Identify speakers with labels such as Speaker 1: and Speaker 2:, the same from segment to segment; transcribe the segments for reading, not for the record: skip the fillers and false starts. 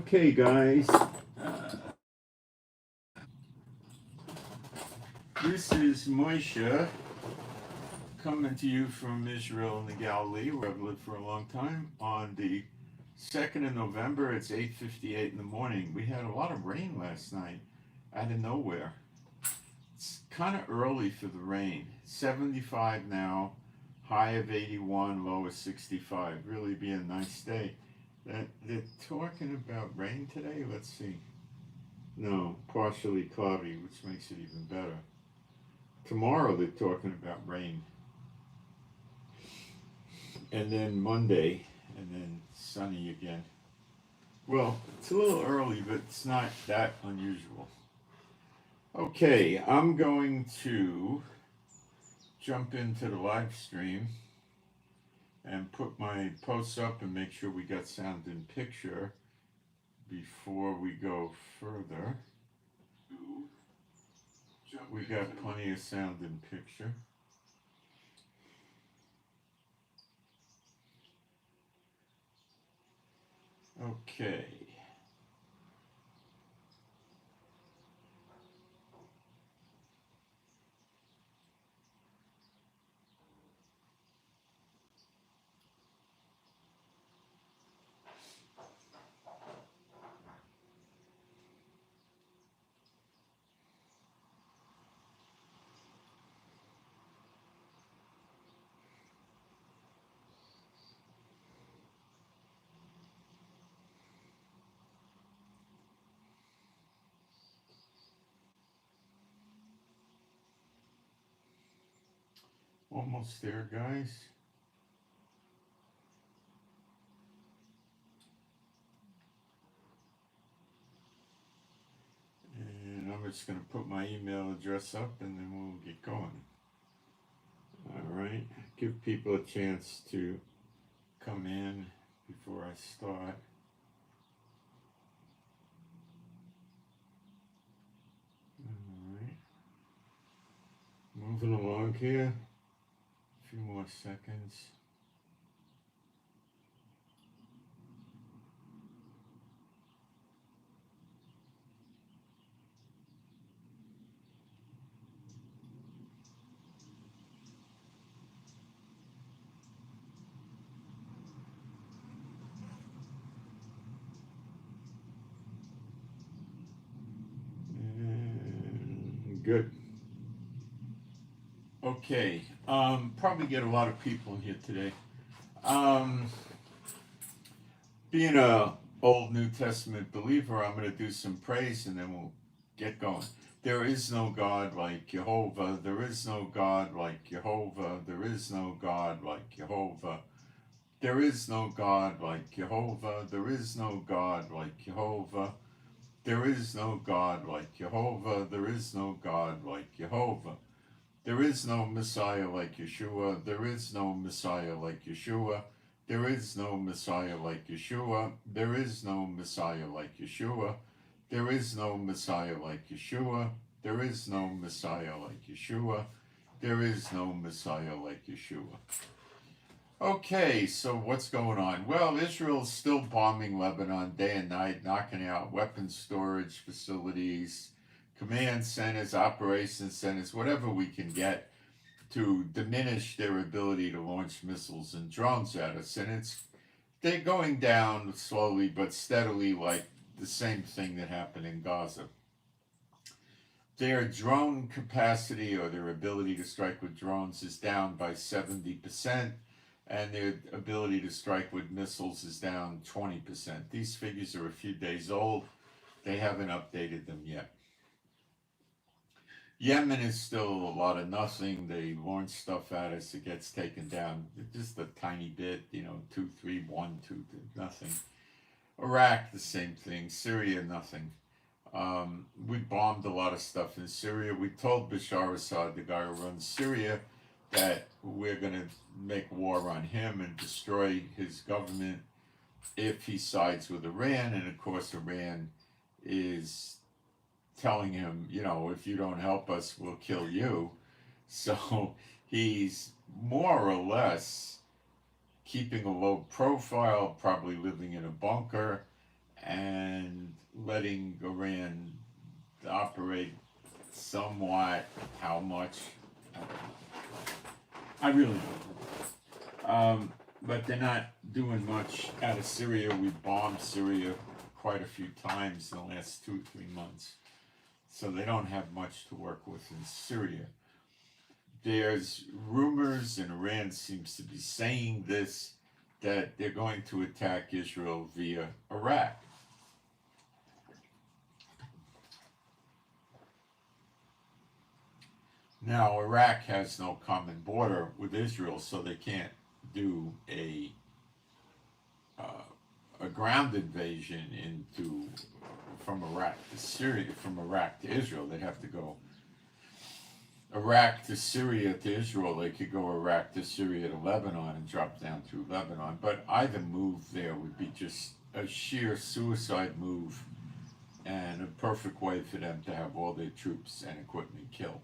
Speaker 1: Okay, guys. This is Moshe coming to you from Israel and the Galilee, where I've lived for a long time. On the 2nd of November, it's 8:58 in the morning. We had a lot of rain last night out of nowhere. It's kind of early for the rain. 75 now, high of 81, low of 65. Really be a nice day. They're talking about rain today? Let's see. No, partially cloudy, which makes it even better. Tomorrow they're talking about rain. And then Monday, and then sunny again. Well, it's a little early, but it's not that unusual. Okay, I'm going to jump into the live stream and put my posts up and make sure we got sound and picture before we go further. We got plenty of sound and picture. Okay. Almost there, guys. And I'm just going to put my email address up and then we'll get going. All right. Give people a chance to come in before I start. All right. Moving along here. A few more seconds. And good. Okay, probably get a lot of people here today. Being a Old New Testament believer, I'm going to do some praise and then we'll get going. There is no God like Jehovah. There is no God like Jehovah. There is no God like Jehovah. There is no God like Jehovah. There is no God like Jehovah. There is no God like Jehovah. There is no God like Jehovah. There is no Messiah like Yeshua. There is no Messiah like Yeshua. There is no Messiah like Yeshua. There is no Messiah like Yeshua. There is no Messiah like Yeshua. There is no Messiah like Yeshua. There is no Messiah like Yeshua. Okay, so what's going on? Well, Israel's still bombing Lebanon day and night, knocking out weapons storage facilities, command centers, operations centers, whatever we can get to diminish their ability to launch missiles and drones at us. And they're going down slowly but steadily, like the same thing that happened in Gaza. Their drone capacity, or their ability to strike with drones, is down by 70%, and their ability to strike with missiles is down 20%. These figures are a few days old. They haven't updated them yet. Yemen is still a lot of nothing. They launch stuff at us. It gets taken down just a tiny bit, 2, 3, 1, 2, nothing. Iraq, the same thing. Syria, nothing. We bombed a lot of stuff in Syria. We told Bashar Assad, the guy who runs Syria, that we're going to make war on him and destroy his government if he sides with Iran. And of course, Iran is telling him, if you don't help us, we'll kill you. So he's more or less keeping a low profile, probably living in a bunker, and letting Iran operate somewhat. How much? I really don't. But they're not doing much out of Syria. We bombed Syria quite a few times in the last 2 or 3 months. So they don't have much to work with in Syria. There's rumors, and Iran seems to be saying this, that they're going to attack Israel via Iraq. Now, Iraq has no common border with Israel, so they can't do a ground invasion from Iraq to Syria, from Iraq to Israel. They'd have to go Iraq to Syria to Israel. They could go Iraq to Syria to Lebanon and drop down through Lebanon. But either move there would be just a sheer suicide move and a perfect way for them to have all their troops and equipment killed.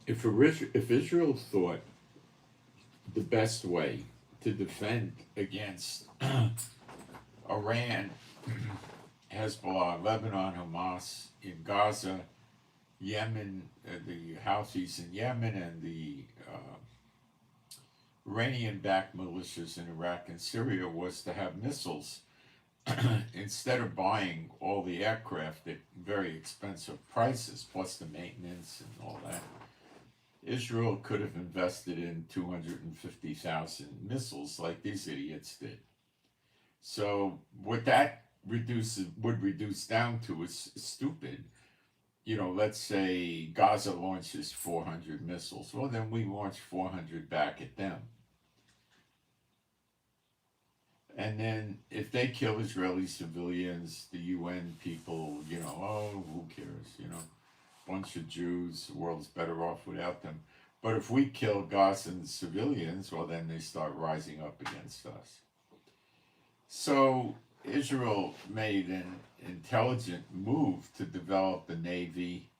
Speaker 1: If Israel thought the best way to defend against Iran, Hezbollah, Lebanon, Hamas in Gaza, Yemen, the Houthis in Yemen, and the Iranian-backed militias in Iraq and Syria was to have missiles, instead of buying all the aircraft at very expensive prices, plus the maintenance and all that. Israel could have invested in 250,000 missiles like these idiots did. So what that would reduce down to is stupid. Let's say Gaza launches 400 missiles. Well, then we launch 400 back at them. And then if they kill Israeli civilians, the UN people, oh, who cares, bunch of Jews, the world's better off without them. But if we kill Gazan civilians, well, then they start rising up against us. So Israel made an intelligent move to develop a navy.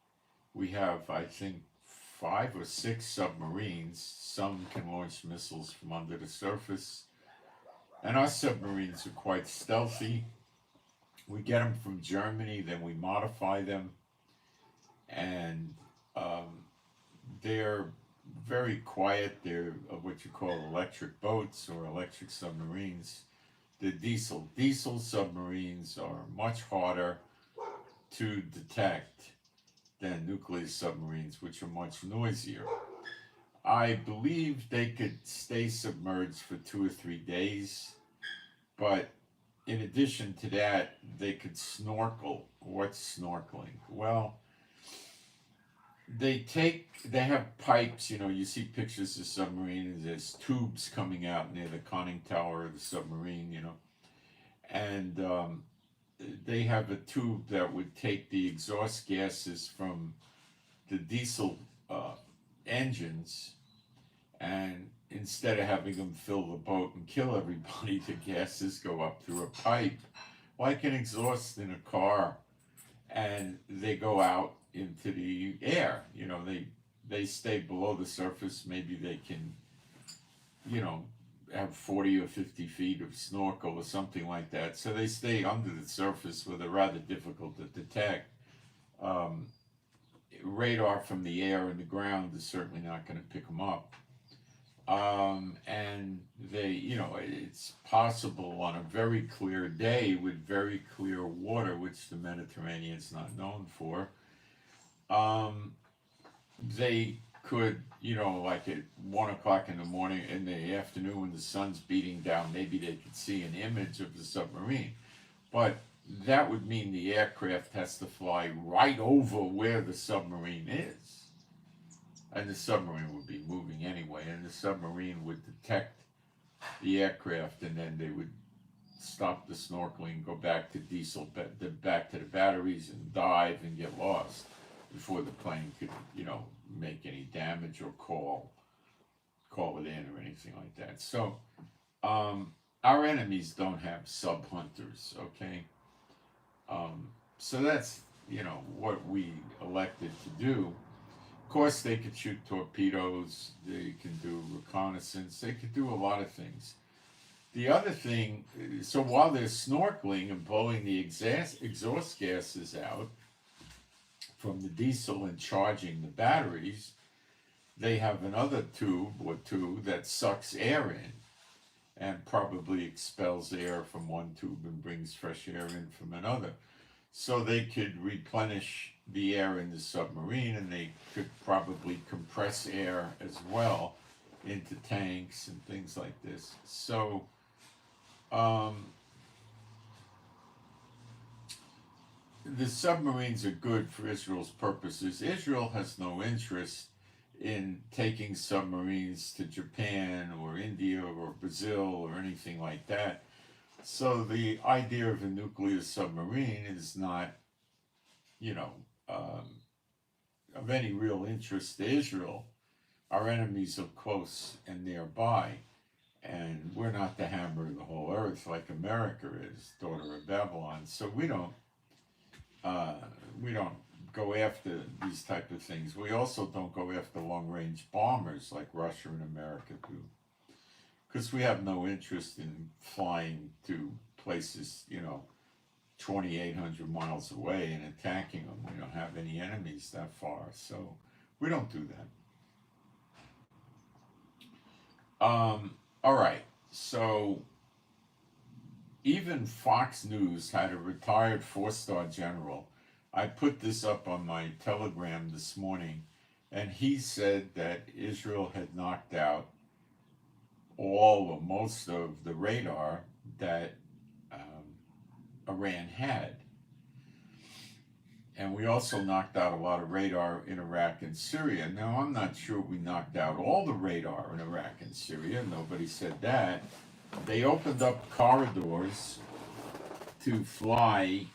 Speaker 1: We have, I think, 5 or 6 submarines. Some can launch missiles from under the surface. And our submarines are quite stealthy. We get them from Germany, then we modify them. And they're very quiet. They're what you call electric boats or electric submarines. The diesel submarines are much harder to detect than nuclear submarines, which are much noisier. I believe they could stay submerged for 2 or 3 days, but in addition to that, they could snorkel. What's snorkeling? Well, they have pipes, you see pictures of submarines, there's tubes coming out near the conning tower of the submarine, and they have a tube that would take the exhaust gases from the diesel engines, and instead of having them fill the boat and kill everybody, the gases go up through a pipe, like an exhaust in a car, and they go out into the air. They stay below the surface. Maybe they can, have 40 or 50 feet of snorkel or something like that. So they stay under the surface where they're rather difficult to detect. Radar from the air and the ground is certainly not going to pick them up. And they, it's possible on a very clear day with very clear water, which the Mediterranean's not known for. They could, like at 1 o'clock in the morning, in the afternoon when the sun's beating down, maybe they could see an image of the submarine. But that would mean the aircraft has to fly right over where the submarine is. And the submarine would be moving anyway, and the submarine would detect the aircraft, and then they would stop the snorkeling, go back to back to the batteries, and dive and get lost before the plane could, make any damage or call it in or anything like that. So, our enemies don't have sub-hunters, okay? So that's, what we elected to do. Of course, they could shoot torpedoes, they can do reconnaissance, they could do a lot of things. The other thing, so while they're snorkeling and blowing the exhaust gases out from the diesel and charging the batteries, they have another tube or two that sucks air in and probably expels air from one tube and brings fresh air in from another. So they could replenish the air in the submarine, and they could probably compress air as well into tanks and things like this. So the submarines are good for Israel's purposes. Israel has no interest in taking submarines to Japan or India or Brazil or anything like that. So the idea of a nuclear submarine is not, of any real interest to Israel. Our enemies are close and nearby, and we're not the hammer of the whole earth like America is, daughter of Babylon. So we don't go after these type of things. We also don't go after long-range bombers like Russia and America do, because we have no interest in flying to places, 2,800 miles away and attacking them. We don't have any enemies that far, so we don't do that. All right, so even Fox News had a retired four-star general. I put this up on my Telegram this morning, and he said that Israel had knocked out all or most of the radar that Iran had. And we also knocked out a lot of radar in Iraq and Syria. Now, I'm not sure we knocked out all the radar in Iraq and Syria. Nobody said that. They opened up corridors to fly,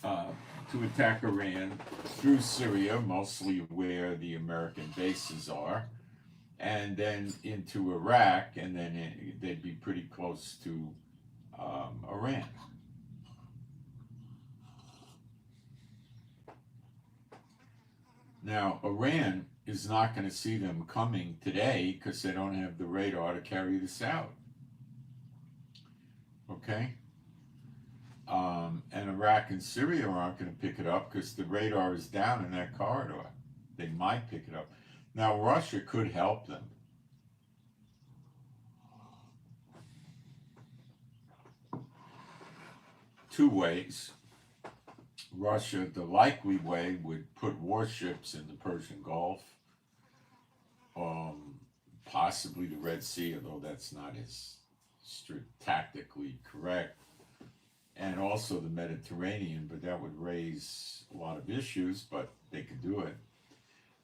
Speaker 1: to attack Iran through Syria, mostly where the American bases are, and then into Iraq, and then they'd be pretty close to Iran. Now, Iran is not going to see them coming today because they don't have the radar to carry this out. Okay? And Iraq and Syria aren't going to pick it up because the radar is down in that corridor. They might pick it up. Now, Russia could help them. Two ways. Russia, the likely way, would put warships in the Persian Gulf, possibly the Red Sea, although that's not as tactically correct, and also the Mediterranean, but that would raise a lot of issues, but they could do it,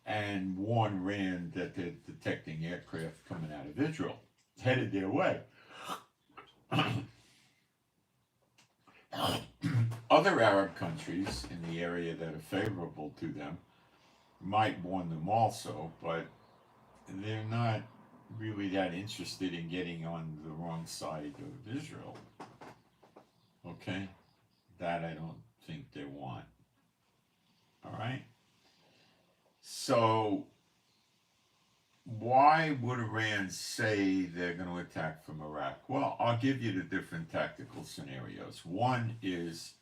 Speaker 1: and warn Iran that they're detecting aircraft coming out of Israel, headed their way. Other Arab countries in the area that are favorable to them might warn them also, but they're not really that interested in getting on the wrong side of Israel. Okay? That I don't think they want. All right? So, why would Iran say they're going to attack from Iraq? Well, I'll give you the different tactical scenarios. One is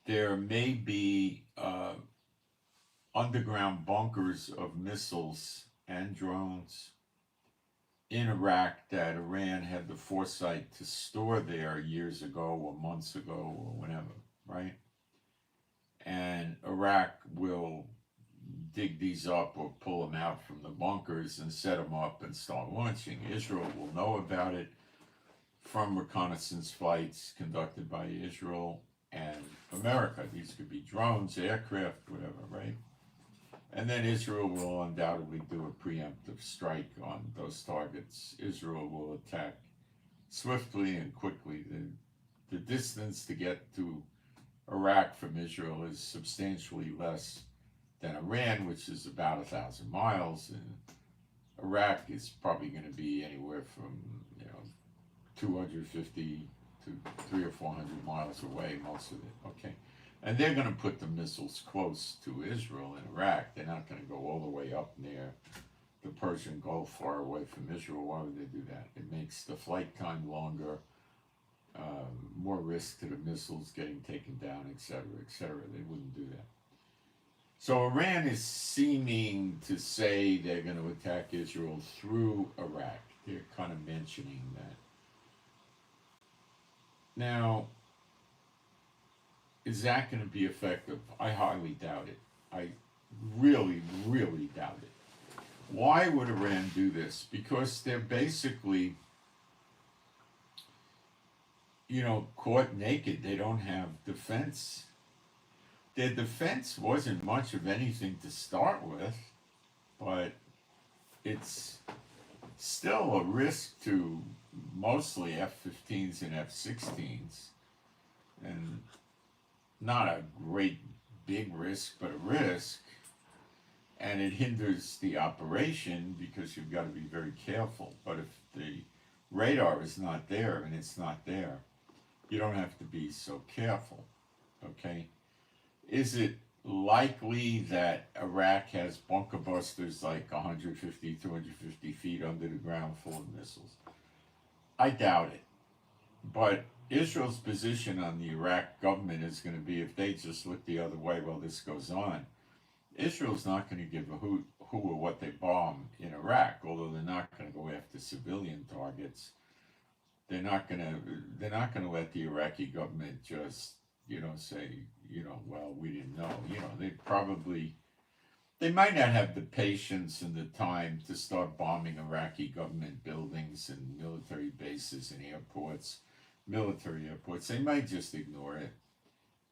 Speaker 1: there may be underground bunkers of missiles and drones in Iraq that Iran had the foresight to store there years ago or months ago or whenever, right? And Iraq will dig these up or pull them out from the bunkers and set them up and start launching. Israel will know about it from reconnaissance flights conducted by Israel and America. These could be drones, aircraft, whatever, right? And then Israel will undoubtedly do a preemptive strike on those targets. Israel will attack swiftly and quickly. The distance to get to Iraq from Israel is substantially less than Iran, which is about 1,000 miles, and Iraq is probably going to be anywhere from 250 to 300 or 400 miles away, most of it. Okay, And they're going to put the missiles close to Israel and Iraq. They're not going to go all the way up near the Persian Gulf, far away from Israel. Why would they do that? It makes the flight time longer, more risk to the missiles getting taken down, etc., etc. They wouldn't do that. So Iran is seeming to say they're going to attack Israel through Iraq. They're kind of mentioning that. Now, is that going to be effective? I highly doubt it. I really, really doubt it. Why would Iran do this? Because they're basically, caught naked. They don't have defense. Their defense wasn't much of anything to start with, but it's still a risk to mostly F-15s and F-16s, and not a great big risk, but a risk, and it hinders the operation because you've got to be very careful. But if the radar is not there, and it's not there, you don't have to be so careful, okay? Is it likely that Iraq has bunker busters like 150, 250 feet under the ground full of missiles? I doubt it. But Israel's position on the Iraq government is going to be, if they just look the other way while this goes on, Israel's not going to give a hoot who or what they bomb in Iraq, although they're not going to go after civilian targets. They're not going to let the Iraqi government just, say, well, we didn't know. They might not have the patience and the time to start bombing Iraqi government buildings and military bases and airports, military airports. They might just ignore it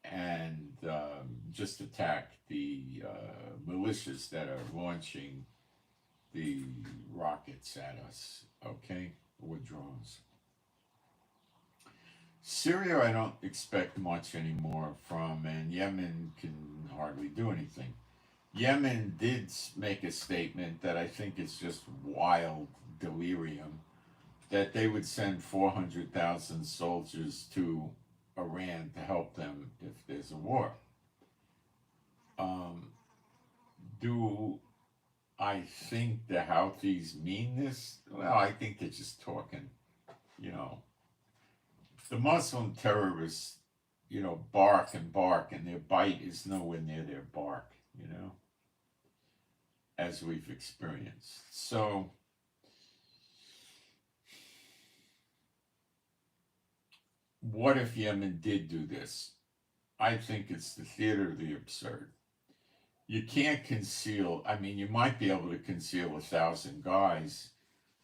Speaker 1: and just attack the militias that are launching the rockets at us, okay, or drones. Syria, I don't expect much anymore from, and Yemen can hardly do anything. Yemen did make a statement that I think is just wild delirium, that they would send 400,000 soldiers to Iran to help them if there's a war. Do I think the Houthis mean this? Well, I think they're just talking, The Muslim terrorists, bark and bark, and their bite is nowhere near their bark, as we've experienced. So, what if Yemen did do this? I think it's the theater of the absurd. You can't conceal, you might be able to conceal 1,000 guys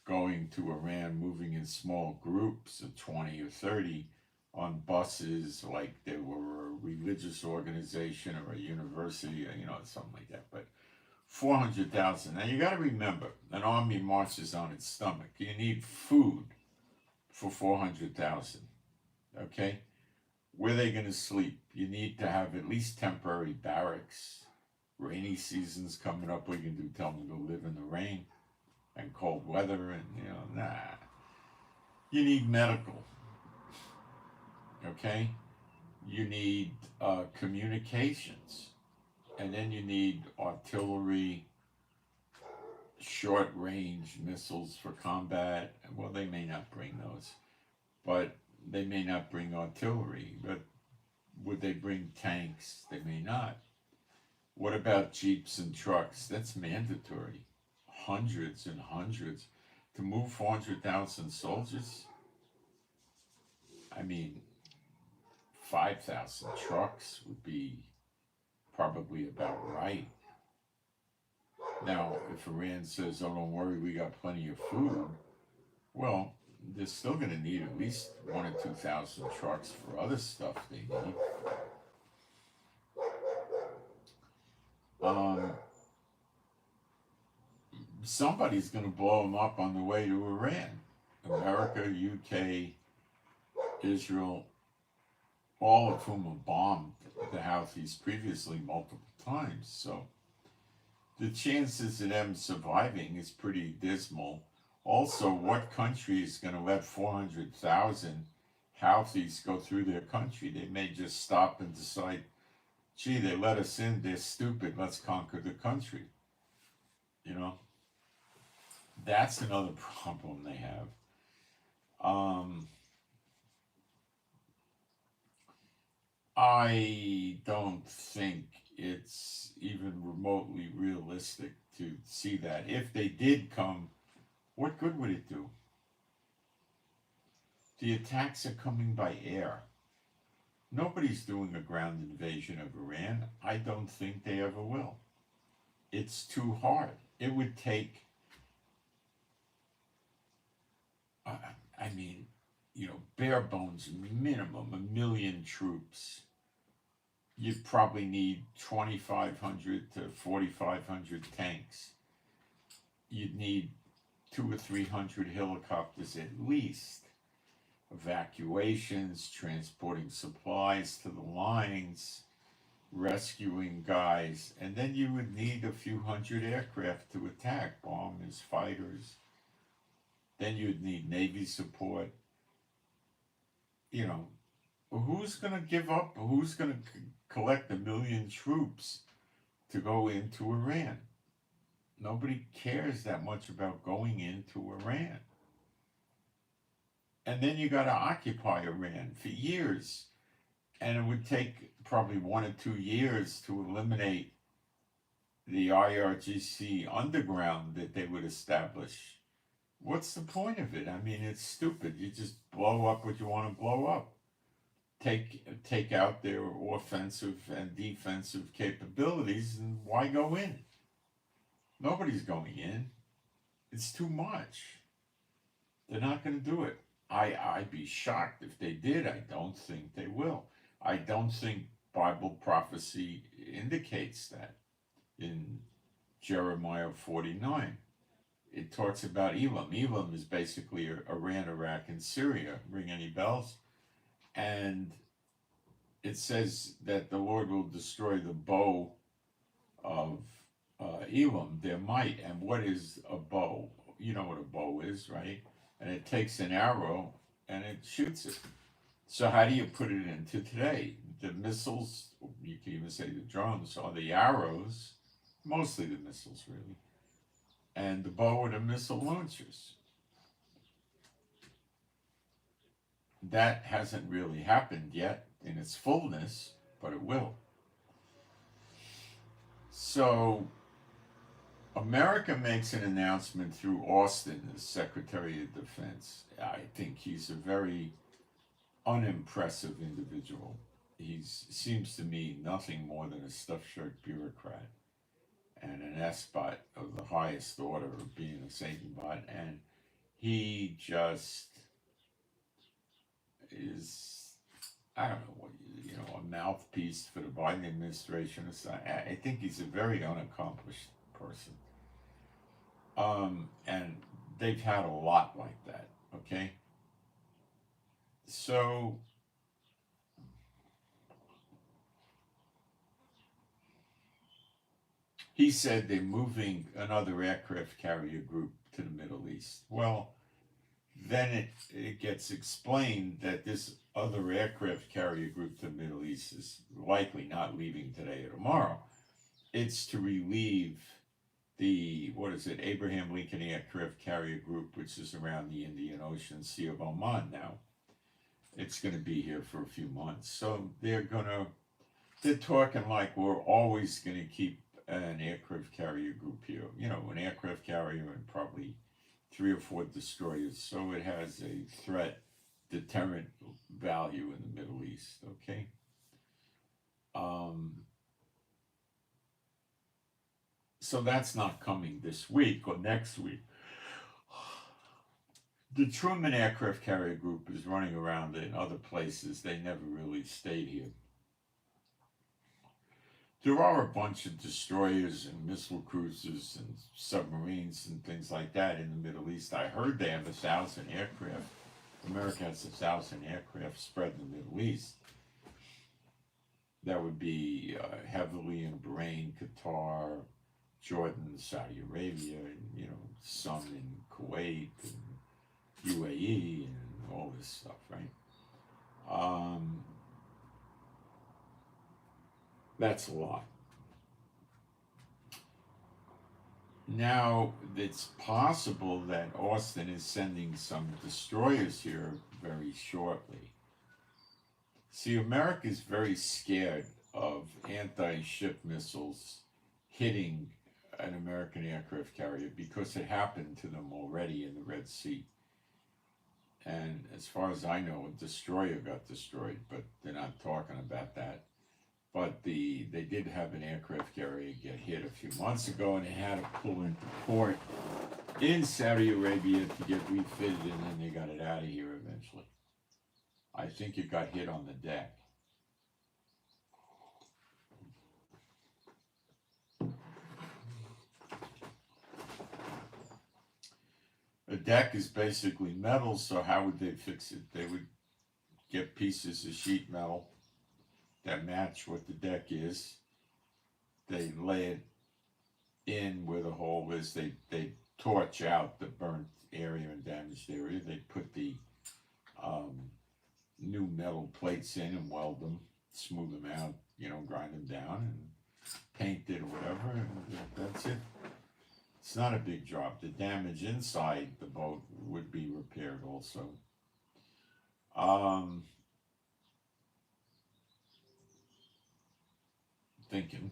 Speaker 1: going to Iran, moving in small groups of 20 or 30 on buses, like they were a religious organization or a university, something like that. But 400,000. Now you got to remember, an army marches on its stomach. You need food for 400,000. Okay? Where are they going to sleep? You need to have at least temporary barracks. Rainy season's coming up. We can tell them to live in the rain and cold weather, and you need medical, okay? You need communications, and then you need artillery, short-range missiles for combat. Well, they may not bring those, but they may not bring artillery. But would they bring tanks? They may not. What about jeeps and trucks? That's mandatory. Hundreds and hundreds. To move 400,000 soldiers? 5,000 trucks would be probably about right. Now, if Iran says, oh, don't worry, we got plenty of food, well, they're still going to need at least 1,000 or 2,000 trucks for other stuff they need. Somebody's going to blow them up on the way to Iran. America, UK, Israel, all of whom have bombed the Houthis previously multiple times. So the chances of them surviving is pretty dismal. Also, what country is going to let 400,000 Houthis go through their country? They may just stop and decide gee, they let us in, they're stupid, let's conquer the country. You know, that's another problem they have. I don't think it's even remotely realistic to see that. If they did come, what good would it do? The attacks are coming by air. Nobody's doing a ground invasion of Iran. I don't think they ever will. It's too hard. It would take, I mean, bare bones minimum, 1,000,000 troops. You'd probably need 2,500 to 4,500 tanks. You'd need 200 or 300 helicopters at least. Evacuations, transporting supplies to the lines, rescuing guys, and then you would need a few hundred aircraft to attack, bombers, fighters. Then you'd need Navy support. Who's going to give up? Who's going to collect 1,000,000 troops to go into Iran? Nobody cares that much about going into Iran. And then you got to occupy Iran for years. And it would take probably 1 or 2 years to eliminate the IRGC underground that they would establish. What's the point of it? I mean, it's stupid. You just blow up what you want to blow up. Take out their offensive and defensive capabilities, and why go in? Nobody's going in. It's too much. They're not going to do it. I'd be shocked if they did. I don't think they will. I don't think Bible prophecy indicates that. In Jeremiah 49, it talks about Elam. Elam is basically Iran, Iraq, and Syria. Ring any bells? And it says that the Lord will destroy the bow of Elam, their might. And what is a bow? You know what a bow is, right? And it takes an arrow and it shoots it. So how do you put it into today? The missiles, you can even say the drones, are the arrows, mostly the missiles really, and the bow are the missile launchers. That hasn't really happened yet in its fullness, but it will. So America makes an announcement through Austin, the Secretary of Defense. I think he's a very unimpressive individual. He seems to me nothing more than a stuffed shirt bureaucrat and an S-bot of the highest order of being a Satan bot. And he just is, I don't know, a mouthpiece for the Biden administration. I think he's a very unaccomplished person. And they've had a lot like that, okay? So he said they're moving another aircraft carrier group to the Middle East. Well, then it gets explained that this other aircraft carrier group to the Middle East is likely not leaving today or tomorrow. It's to relieve the, Abraham Lincoln Aircraft Carrier Group, which is around the Indian Ocean, Sea of Oman now. It's going to be here for a few months. So they're talking like we're always going to keep an aircraft carrier group here. An aircraft carrier and probably 3 or 4 destroyers. So it has a threat deterrent value in the Middle East, okay? So that's not coming this week or next week. The Truman Aircraft Carrier Group is running around in other places. They never really stayed here. There are a bunch of destroyers and missile cruisers and submarines and things like that in the Middle East. I heard they have 1,000 aircraft. America has 1,000 aircraft spread in the Middle East. That would be heavily in Bahrain, Qatar, Jordan, Saudi Arabia, and some in Kuwait and UAE and all this stuff, right? That's a lot. Now, it's possible that Austin is sending some destroyers here very shortly. See, America is very scared of anti-ship missiles hitting an American aircraft carrier because it happened to them already in the Red Sea. And as far as I know, a destroyer got destroyed, but they're not talking about that. But they did have an aircraft carrier get hit a few months ago, and they had to pull into port in Saudi Arabia to get refitted, and then they got it out of here eventually. I think it got hit on the deck. A deck is basically metal, so how would they fix it? They would get pieces of sheet metal that match what the deck is. They lay it in where the hole is. They torch out the burnt area and damaged area. They put the new metal plates in and weld them, smooth them out, grind them down and paint it or whatever, and that's it. It's not a big job. The damage inside the boat would be repaired also. Thinking.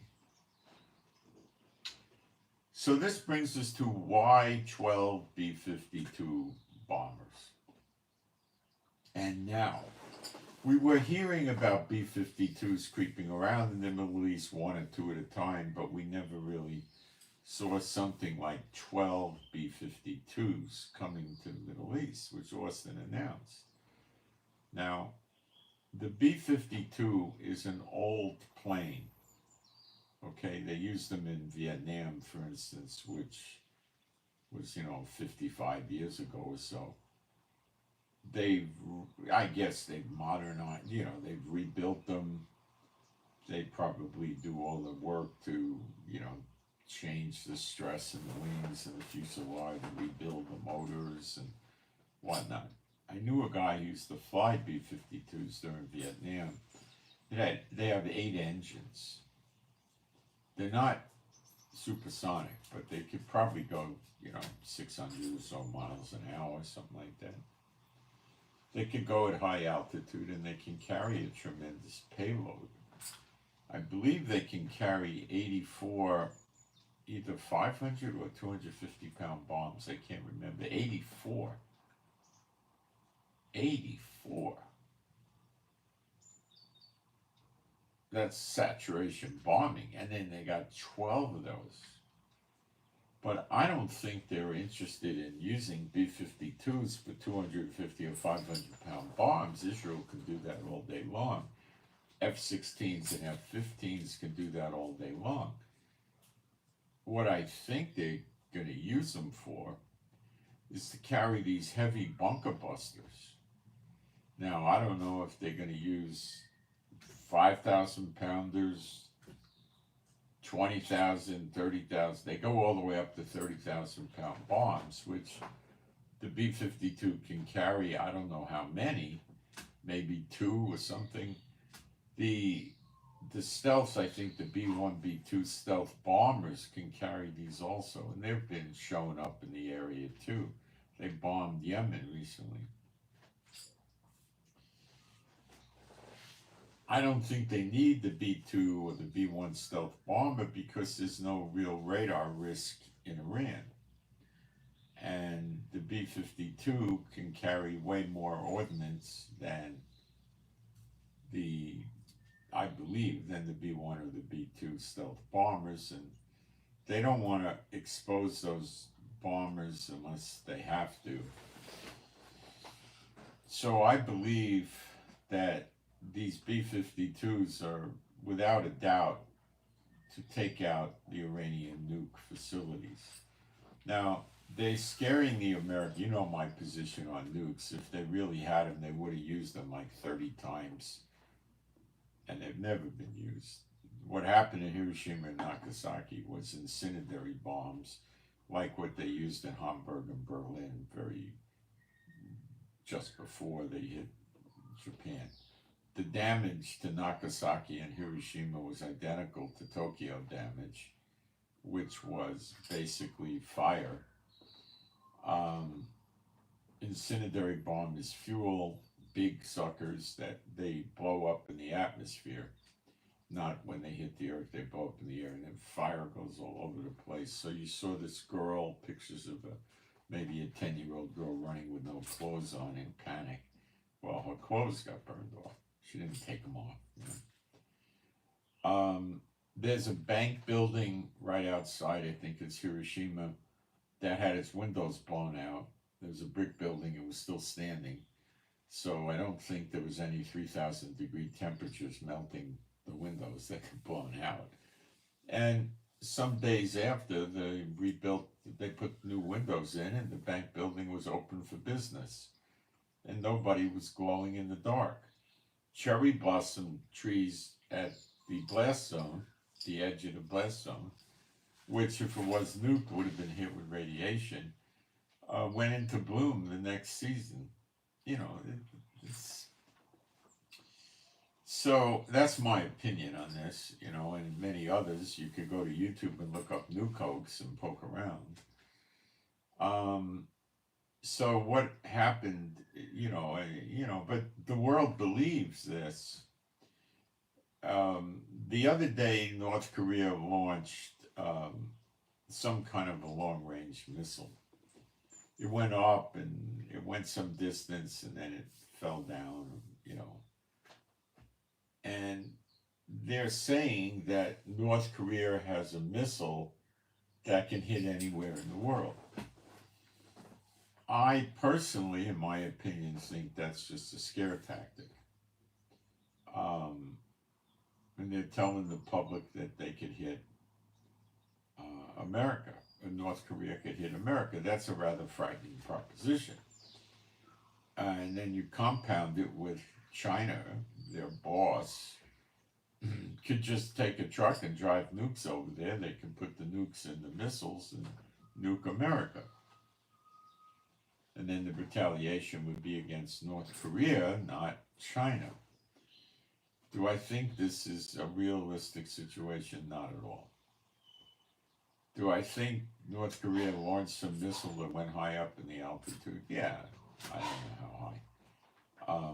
Speaker 1: So this brings us to Y-12 B52 bombers. And now, we were hearing about B-52s creeping around in the Middle East, one or two at a time, but we never really saw something like 12 B-52s coming to the Middle East, which Austin announced. Now, the B-52 is an old plane. Okay, they used them in Vietnam, for instance, which was, 55 years ago or so. I guess they've modernized, they've rebuilt them. They probably do all the work to, change the stress in the wings and the fuselage and rebuild the motors and whatnot. I knew a guy who used to fly B-52s during Vietnam. They have 8 engines. They're not supersonic, but they could probably go, 600 or so miles an hour, something like that. They could go at high altitude and they can carry a tremendous payload. I believe they can carry 84, either 500 or 250 pound bombs. I can't remember. 84. 84. That's saturation bombing, and then they got 12 of those. But I don't think they're interested in using B-52s for 250 or 500 pound bombs. Israel can do that all day long. F-16s and F-15s can do that all day long. What I think they're going to use them for is to carry these heavy bunker busters. Now, I don't know if they're going to use 5,000 pounders, 20,000, 30,000. They go all the way up to 30,000 pound bombs, which the B-52 can carry. I don't know how many, maybe 2 or something. The stealths, I think the B-1, B-2 stealth bombers can carry these also, and they've been showing up in the area too. They bombed Yemen recently. I don't think they need the B-2 or the B-1 stealth bomber because there's no real radar risk in Iran. And the B-52 can carry way more ordnance than I believe, than the B-1 or the B-2 stealth bombers. And they don't want to expose those bombers unless they have to. So I believe that these B-52s are, without a doubt, to take out the Iranian nuke facilities. Now, they're scaring the Americans. You know my position on nukes. If they really had them, they would have used them like 30 times. And they've never been used. What happened in Hiroshima and Nagasaki was incendiary bombs, like what they used in Hamburg and Berlin just before they hit Japan. the damage to Nagasaki and Hiroshima was identical to Tokyo damage, which was basically fire. Incendiary bomb is fuel, big suckers that they blow up in the atmosphere. Not when they hit the earth, they blow up in the air, and then fire goes all over the place. So you saw this girl, pictures of maybe a 10-year-old girl running with no clothes on in panic. Well, her clothes got burned off. She didn't take them off. You know? There's a bank building right outside, I think it's Hiroshima, that had its windows blown out. There was a brick building, it was still standing. So I don't think there was any 3,000 degree temperatures melting the windows that got blown out. And some days after, they rebuilt, they put new windows in, and the bank building was open for business. And nobody was glowing in the dark. Cherry blossom trees at the blast zone, the edge of the blast zone, which if it was Nuke would have been hit with radiation, went into bloom the next season. You know, so that's my opinion on this, you know, and many others. You could go to YouTube and look up Nuke hoax and poke around. So what happened, but the world believes this. The other day, North Korea launched some kind of a long-range missile. It went up and it went some distance and then it fell down, you know. And they're saying that North Korea has a missile that can hit anywhere in the world. I personally, in my opinion, think that's just a scare tactic. And they're telling the public that they could hit America, and North Korea could hit America. That's a rather frightening proposition. And then you compound it with China, their boss, could just take a truck and drive nukes over there. They can put the nukes in the missiles and nuke America. And then the retaliation would be against North Korea, not China. Do I think this is a realistic situation? Not at all. Do I think North Korea launched some missile that went high up in the altitude? Yeah, I don't know how high.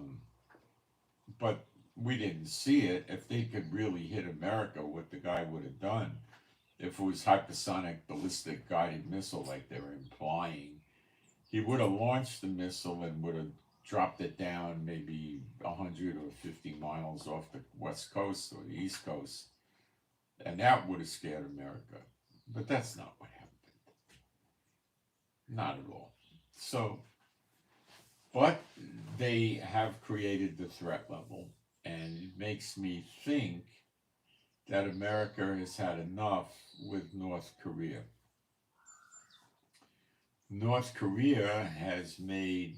Speaker 1: But we didn't see it. If they could really hit America, what the guy would have done, if it was hypersonic ballistic guided missile like they were implying, he would have launched the missile and would have dropped it down maybe 100 or 50 miles off the west coast or the east coast, and that would have scared America. But that's not what happened. Not at all. So, but they have created the threat level, and it makes me think that America has had enough with North Korea. North Korea has made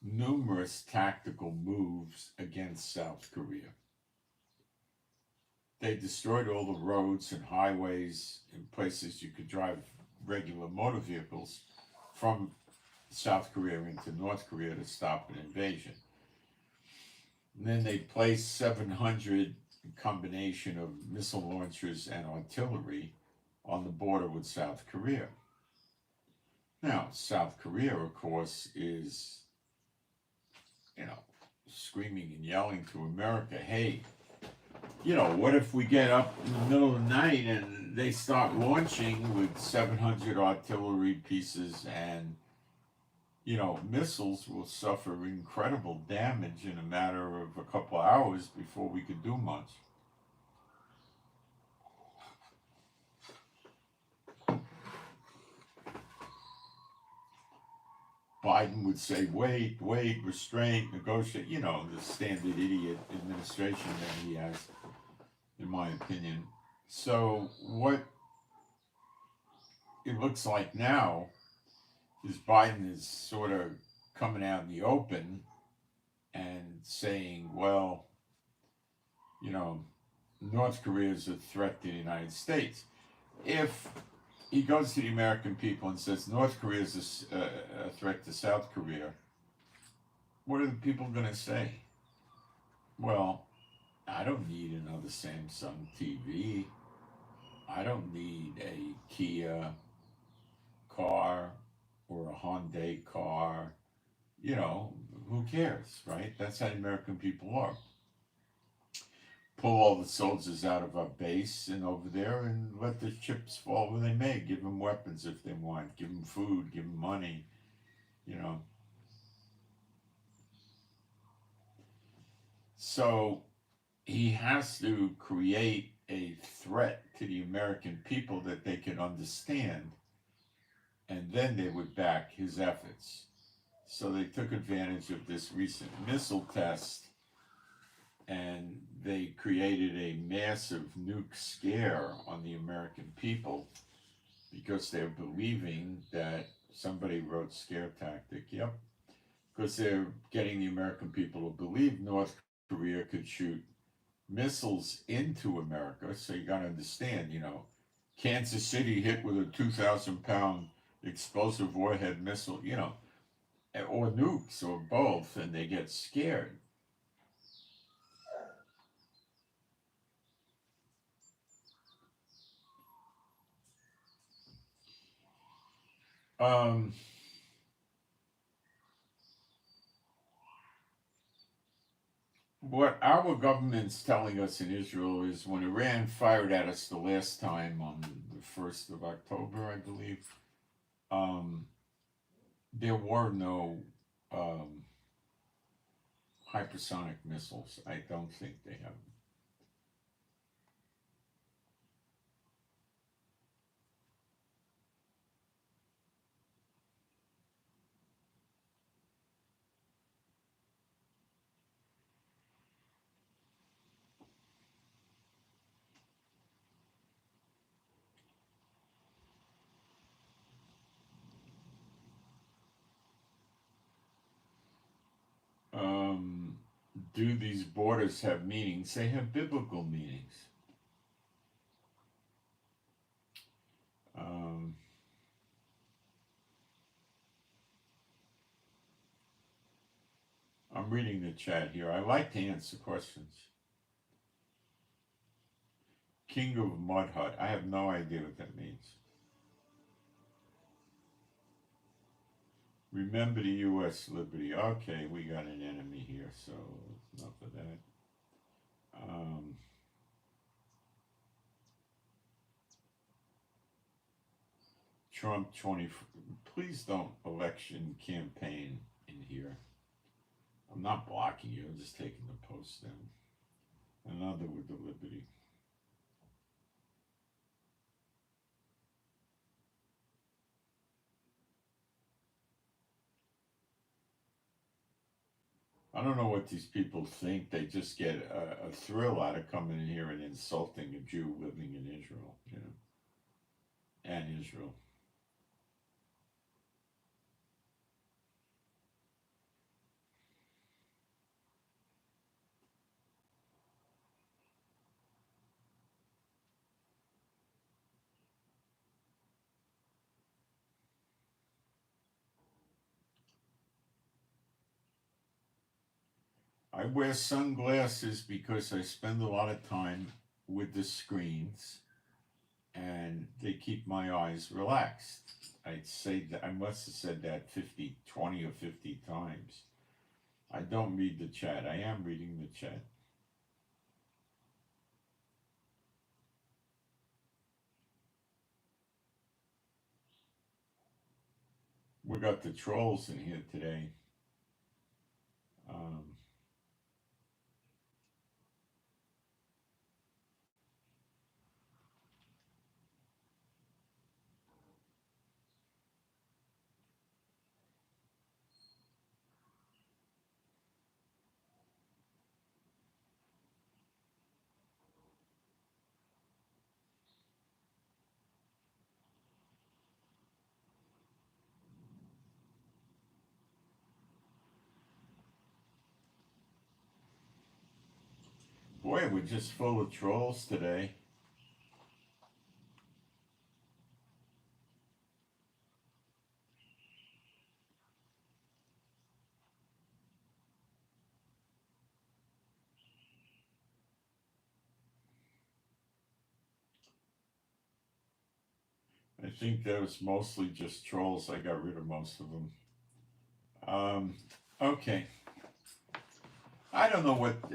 Speaker 1: numerous tactical moves against South Korea. They destroyed all the roads and highways and places you could drive regular motor vehicles from South Korea into North Korea to stop an invasion. And then they placed 700 combination of missile launchers and artillery on the border with South Korea. Now, South Korea, of course, is, screaming and yelling to America, hey, what if we get up in the middle of the night and they start launching with 700 artillery pieces and, missiles will suffer incredible damage in a matter of a couple of hours before we could do much. Biden would say, wait, restraint, negotiate, the standard idiot administration that he has, in my opinion. So what it looks like now is Biden is sort of coming out in the open and saying, well, North Korea is a threat to the United States. If he goes to the American people and says North Korea is a threat to South Korea, what are the people going to say? Well, I don't need another Samsung TV. I don't need a Kia car or a Hyundai car. You know, who cares, right? That's how the American people are. Pull all the soldiers out of our base and over there and let the chips fall where they may. Give them weapons if they want. Give them food. Give them money. You know. So he has to create a threat to the American people that they can understand, and then they would back his efforts. So they took advantage of this recent missile test and they created a massive nuke scare on the American people because they're believing that somebody wrote scare tactic. Yep. Because they're getting the American people to believe North Korea could shoot missiles into America. So you got to understand, Kansas City hit with a 2,000-pound explosive warhead missile, or nukes or both, and they get scared. Um, what our government's telling us in Israel is when Iran fired at us the last time on the 1st of October, I believe, um, there were no um, hypersonic missiles. I don't think they have. Um, do these borders have meanings? They have biblical meanings. Um, I'm reading the chat here. I like to answer questions. King of Mud Hut. I have no idea what that means. Remember the U.S. liberty. Okay, we got an enemy here, so enough of that. Um, Trump 20. Please don't election campaign in here. I'm not blocking you. I'm just taking the post down. Another with the liberty. I don't know what these people think. They just get a thrill out of coming in here and insulting a Jew living in Israel, and Israel. I wear sunglasses because I spend a lot of time with the screens and they keep my eyes relaxed. I'd say that I must have said that 20 or 50 times. I don't read the chat. I am reading the chat. We got the trolls in here today. Um, Boy, we're just full of trolls today. think that was mostly just trolls. I got rid of most of them. Okay. I don't know what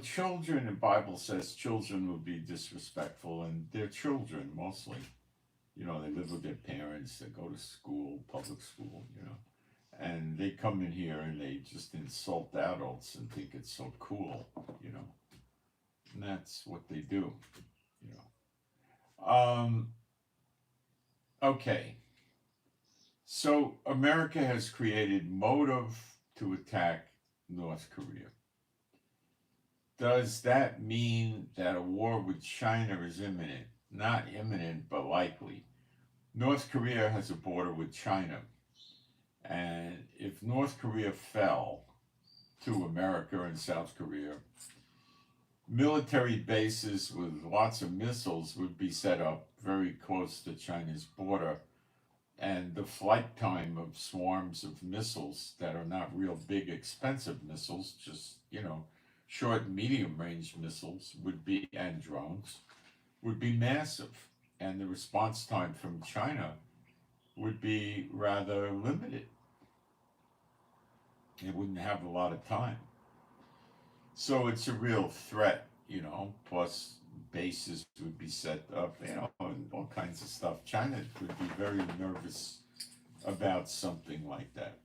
Speaker 1: children. The Bible says children would be disrespectful, and they're children mostly. They live with their parents. They go to school, public school. And they come in here and they just insult adults and think it's so cool. And that's what they do. Okay. So America has created motive to attack North Korea. Does that mean that a war with China is imminent? Not imminent, but likely. North Korea has a border with China. And if North Korea fell to America and South Korea, military bases with lots of missiles would be set up very close to China's border. And the flight time of swarms of missiles that are not real big, expensive missiles, just, short and medium range missiles and drones would be massive. And the response time from China would be rather limited. It wouldn't have a lot of time. So it's a real threat, plus bases would be set up, and all kinds of stuff. China would be very nervous about something like that.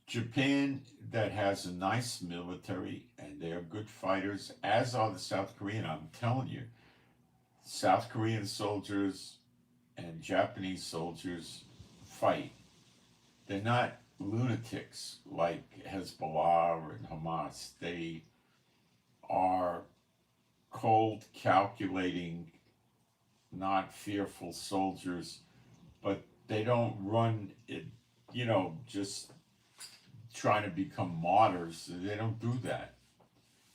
Speaker 1: Japan, that has a nice military, and they are good fighters, as are the South Korean. I'm telling you, South Korean soldiers and Japanese soldiers fight. They're not lunatics like Hezbollah or Hamas. They are cold, calculating, not fearful soldiers, but they don't run it, just trying to become martyrs. They don't do that.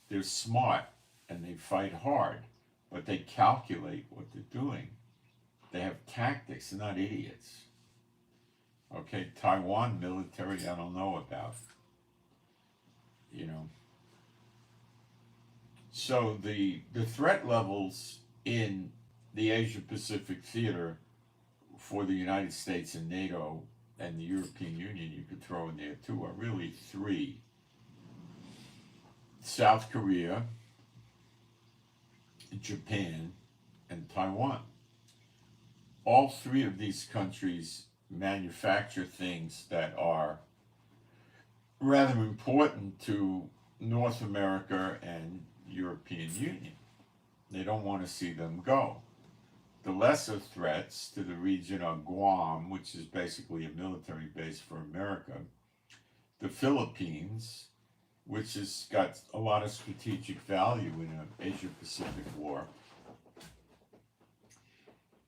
Speaker 1: They're smart and they fight hard, but they calculate what they're doing. They have tactics. They're not idiots. Okay, Taiwan military, I don't know about. So the threat levels in the Asia-Pacific theater for the United States and NATO and the European Union, you could throw in there too, are really three. South Korea, Japan, and Taiwan. All three of these countries manufacture things that are rather important to North America and European Union. They don't want to see them go. The lesser threats to the region are Guam, which is basically a military base for America, the Philippines, which has got a lot of strategic value in an Asia-Pacific war,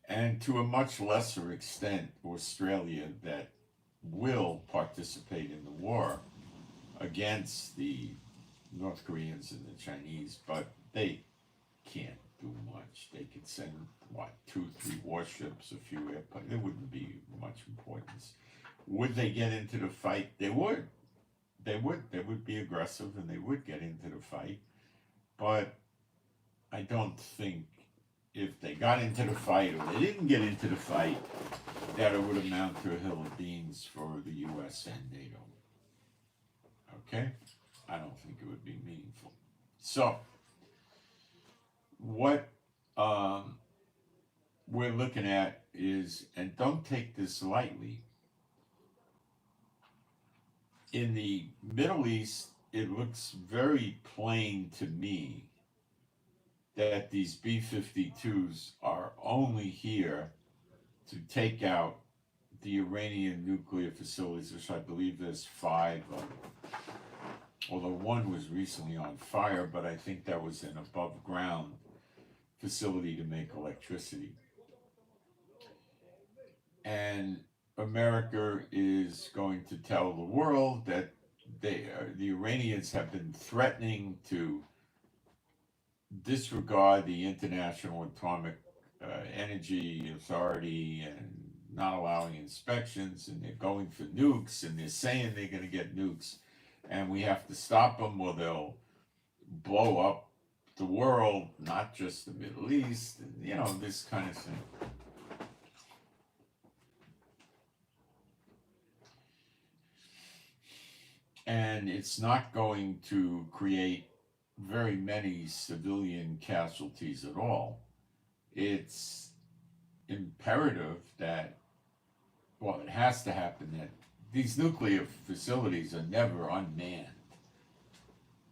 Speaker 1: and to a much lesser extent, Australia, that will participate in the war against the North Koreans and the Chinese, but they can't do much. They could send, 2, 3 warships, a few airplanes. There wouldn't be much importance. Would they get into the fight? They would. They would be aggressive and they would get into the fight. But I don't think if they got into the fight or they didn't get into the fight, that it would amount to a hill of beans for the U.S. and NATO. Okay? I don't think it would be meaningful. So, what we're looking at is, and don't take this lightly, in the Middle East, it looks very plain to me that these B52s are only here to take out the Iranian nuclear facilities, which I believe there's 5 of. Although one was recently on fire, but I think that was an above ground facility to make electricity. And America is going to tell the world that the Iranians have been threatening to disregard the International Atomic Energy Authority and not allowing inspections, and they're going for nukes, and they're saying they're going to get nukes, and we have to stop them or they'll blow up the world, not just the Middle East, and, this kind of thing. and it's not going to create very many civilian casualties at all. It's imperative that, well, it has to happen that these nuclear facilities are never unmanned.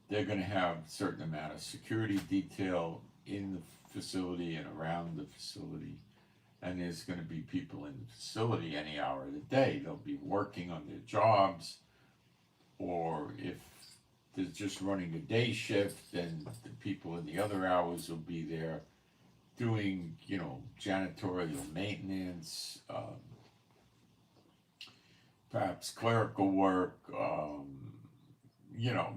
Speaker 1: They're going to have a certain amount of security detail in the facility and around the facility. And there's going to be people in the facility any hour of the day. They'll be working on their jobs, or if they're just running a day shift, then the people in the other hours will be there doing, janitorial maintenance, perhaps clerical work.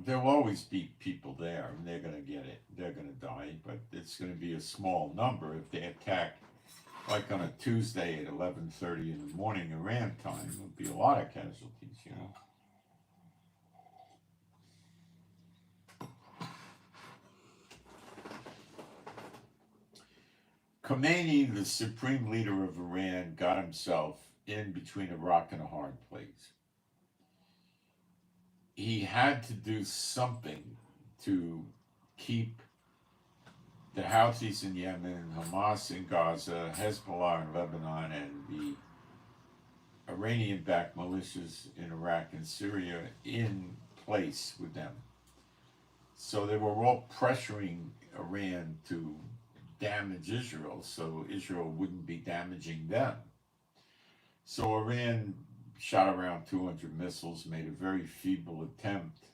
Speaker 1: There'll always be people there, and they're going to get it. They're going to die, but it's going to be a small number. If they attack, like on a Tuesday at 11:30 in the morning Iran time, there'll be a lot of casualties. Khomeini, the supreme leader of Iran, got himself in between a rock and a hard place. He had to do something to keep the Houthis in Yemen, Hamas in Gaza, Hezbollah in Lebanon, and the Iranian-backed militias in Iraq and Syria in place with them. So they were all pressuring Iran to damage Israel, so Israel wouldn't be damaging them. So Iran shot around 200 missiles, made a very feeble attempt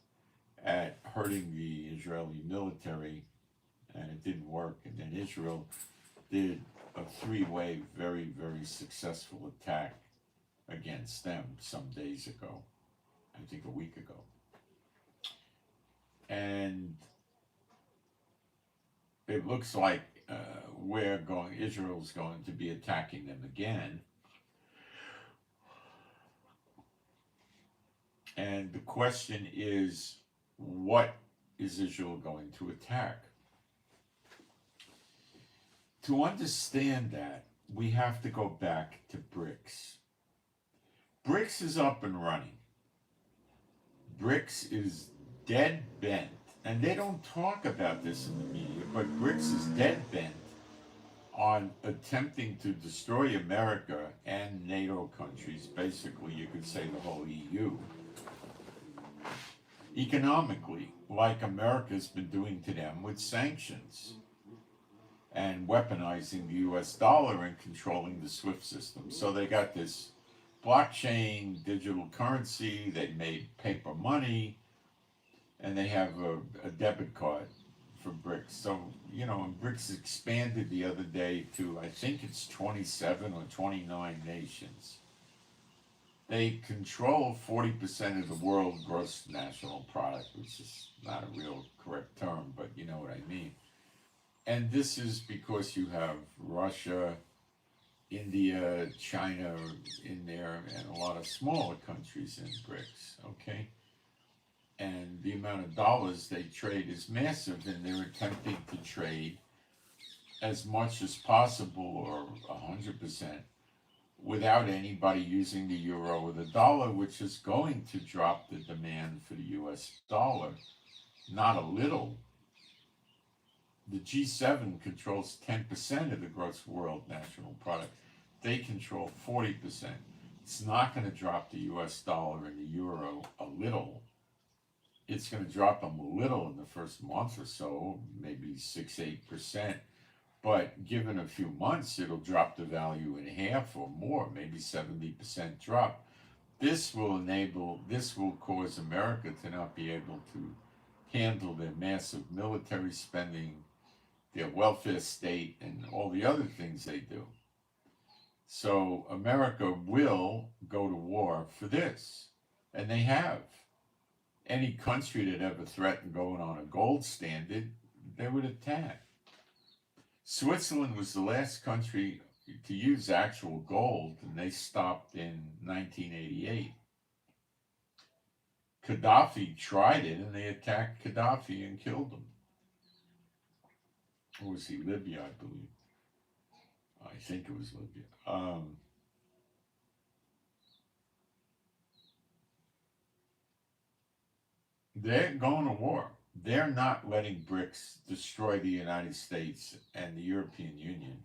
Speaker 1: at hurting the Israeli military, and it didn't work. And then Israel did a three-way, very, very successful attack against them some days ago, I think a week ago. And it looks like Israel's going to be attacking them again. And the question is, what is Israel going to attack? To understand that, we have to go back to BRICS. BRICS is up and running. BRICS is dead bent, and they don't talk about this in the media, but BRICS is dead bent on attempting to destroy America and NATO countries, basically you could say the whole EU, economically, like America's been doing to them with sanctions and weaponizing the US dollar and controlling the SWIFT system. So they got this blockchain digital currency, they made paper money, and they have a debit card for BRICS. So, and BRICS expanded the other day to, I think it's 27 or 29 nations. They control 40% of the world gross national product, which is not a real correct term, but you know what I mean. And this is because you have Russia, India, China in there, and a lot of smaller countries in BRICS, okay? And the amount of dollars they trade is massive, and they're attempting to trade as much as possible, or 100%, without anybody using the euro or the dollar, which is going to drop the demand for the US dollar, not a little. The G7 controls 10% of the gross world national product. They control 40%. It's not going to drop the US dollar and the euro a little. It's going to drop them a little in the first month or so, maybe 6-8%. But given a few months, it'll drop the value in half or more, maybe 70% drop. This will cause America to not be able to handle their massive military spending, their welfare state, and all the other things they do. So America will go to war for this, and they have. Any country that ever threatened going on a gold standard, they would attack. Switzerland was the last country to use actual gold, and they stopped in 1988. Gaddafi tried it, and they attacked Gaddafi and killed him. Or was he Libya, I believe? I think it was Libya. They're going to war. They're not letting BRICS destroy the United States and the European Union.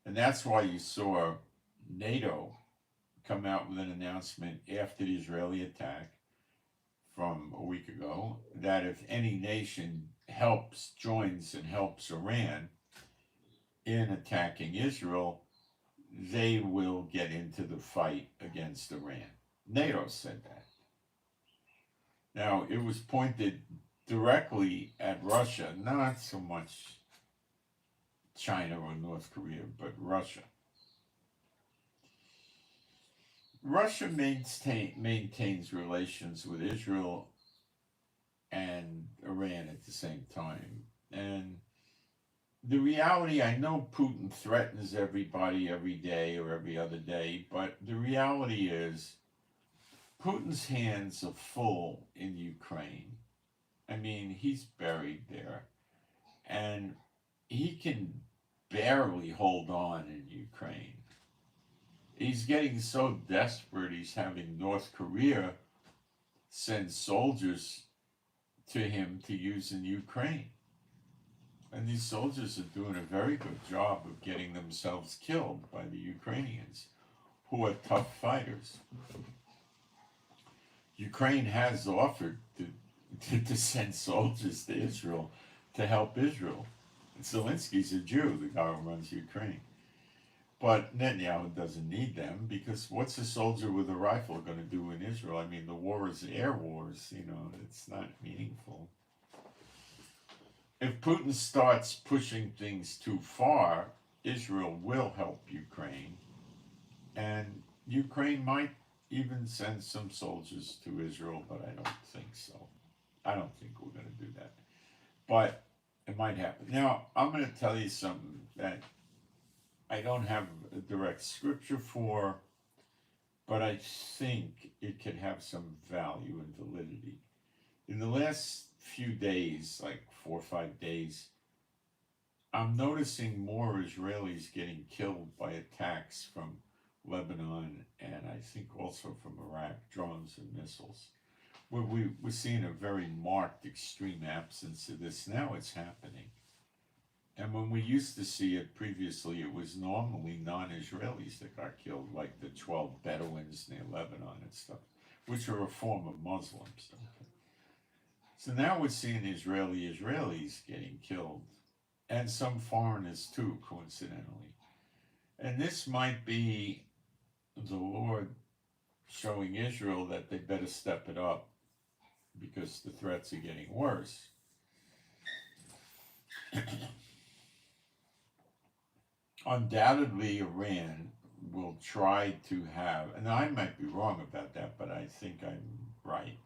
Speaker 1: And that's why you saw NATO come out with an announcement after the Israeli attack from a week ago that if any nation joins and helps Iran in attacking Israel, they will get into the fight against Iran. NATO said that. Now, it was pointed directly at Russia, not so much China or North Korea, but Russia. Russia maintains relations with Israel and Iran at the same time. And the reality, I know Putin threatens everybody every day or every other day, but the reality is Putin's hands are full in Ukraine. I mean, he's buried there. And he can barely hold on in Ukraine. He's getting so desperate, he's having North Korea send soldiers to him to use in Ukraine. And these soldiers are doing a very good job of getting themselves killed by the Ukrainians, who are tough fighters. Ukraine has offered to send soldiers to Israel to help Israel. And Zelensky's a Jew, the guy who runs Ukraine. But Netanyahu doesn't need them, because what's a soldier with a rifle going to do in Israel? I mean, the war is air wars, it's not meaningful. If Putin starts pushing things too far, Israel will help Ukraine. And Ukraine might even send some soldiers to Israel, but I don't think so. I don't think we're going to do that. But it might happen. Now, I'm going to tell you something that I don't have a direct scripture for, but I think it could have some value and validity. In the last few days, like 4 or 5 days, I'm noticing more Israelis getting killed by attacks from Lebanon and I think also from Iraq, drones and missiles. We're seeing a very marked extreme absence of this. Now it's happening. And when we used to see it previously, it was normally non-Israelis that got killed, like the 12 Bedouins near Lebanon and stuff, which are a form of Muslims. Okay? So now we're seeing Israelis getting killed, and some foreigners too, coincidentally. And this might be the Lord showing Israel that they better step it up, because the threats are getting worse. Undoubtedly, Iran will try to have, and I might be wrong about that, but I think I'm right.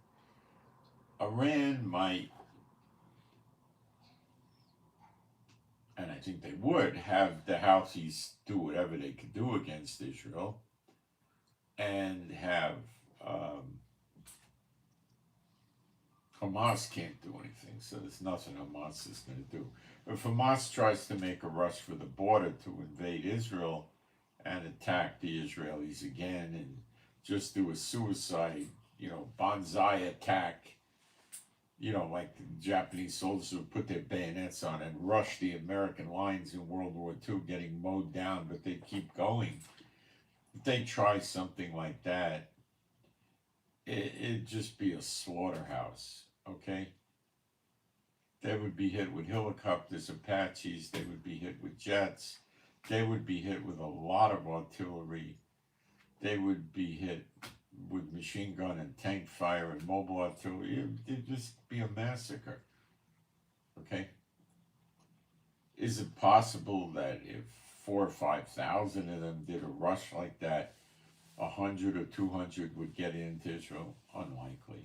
Speaker 1: Iran might, and I think they would, have the Houthis do whatever they could do against Israel, and have Hamas can't do anything, so there's nothing Hamas is going to do. If Hamas tries to make a rush for the border to invade Israel and attack the Israelis again and just do a suicide, banzai attack, like the Japanese soldiers who put their bayonets on and rush the American lines in World War II, getting mowed down, but they keep going. If they try something like that, it'd just be a slaughterhouse, okay? They would be hit with helicopters, Apaches, they would be hit with jets, they would be hit with a lot of artillery, they would be hit with machine gun and tank fire and mobile artillery. It'd just be a massacre, okay? Is it possible that if 4,000 or 5,000 of them did a rush like that, 100 or 200 would get into Israel? Unlikely.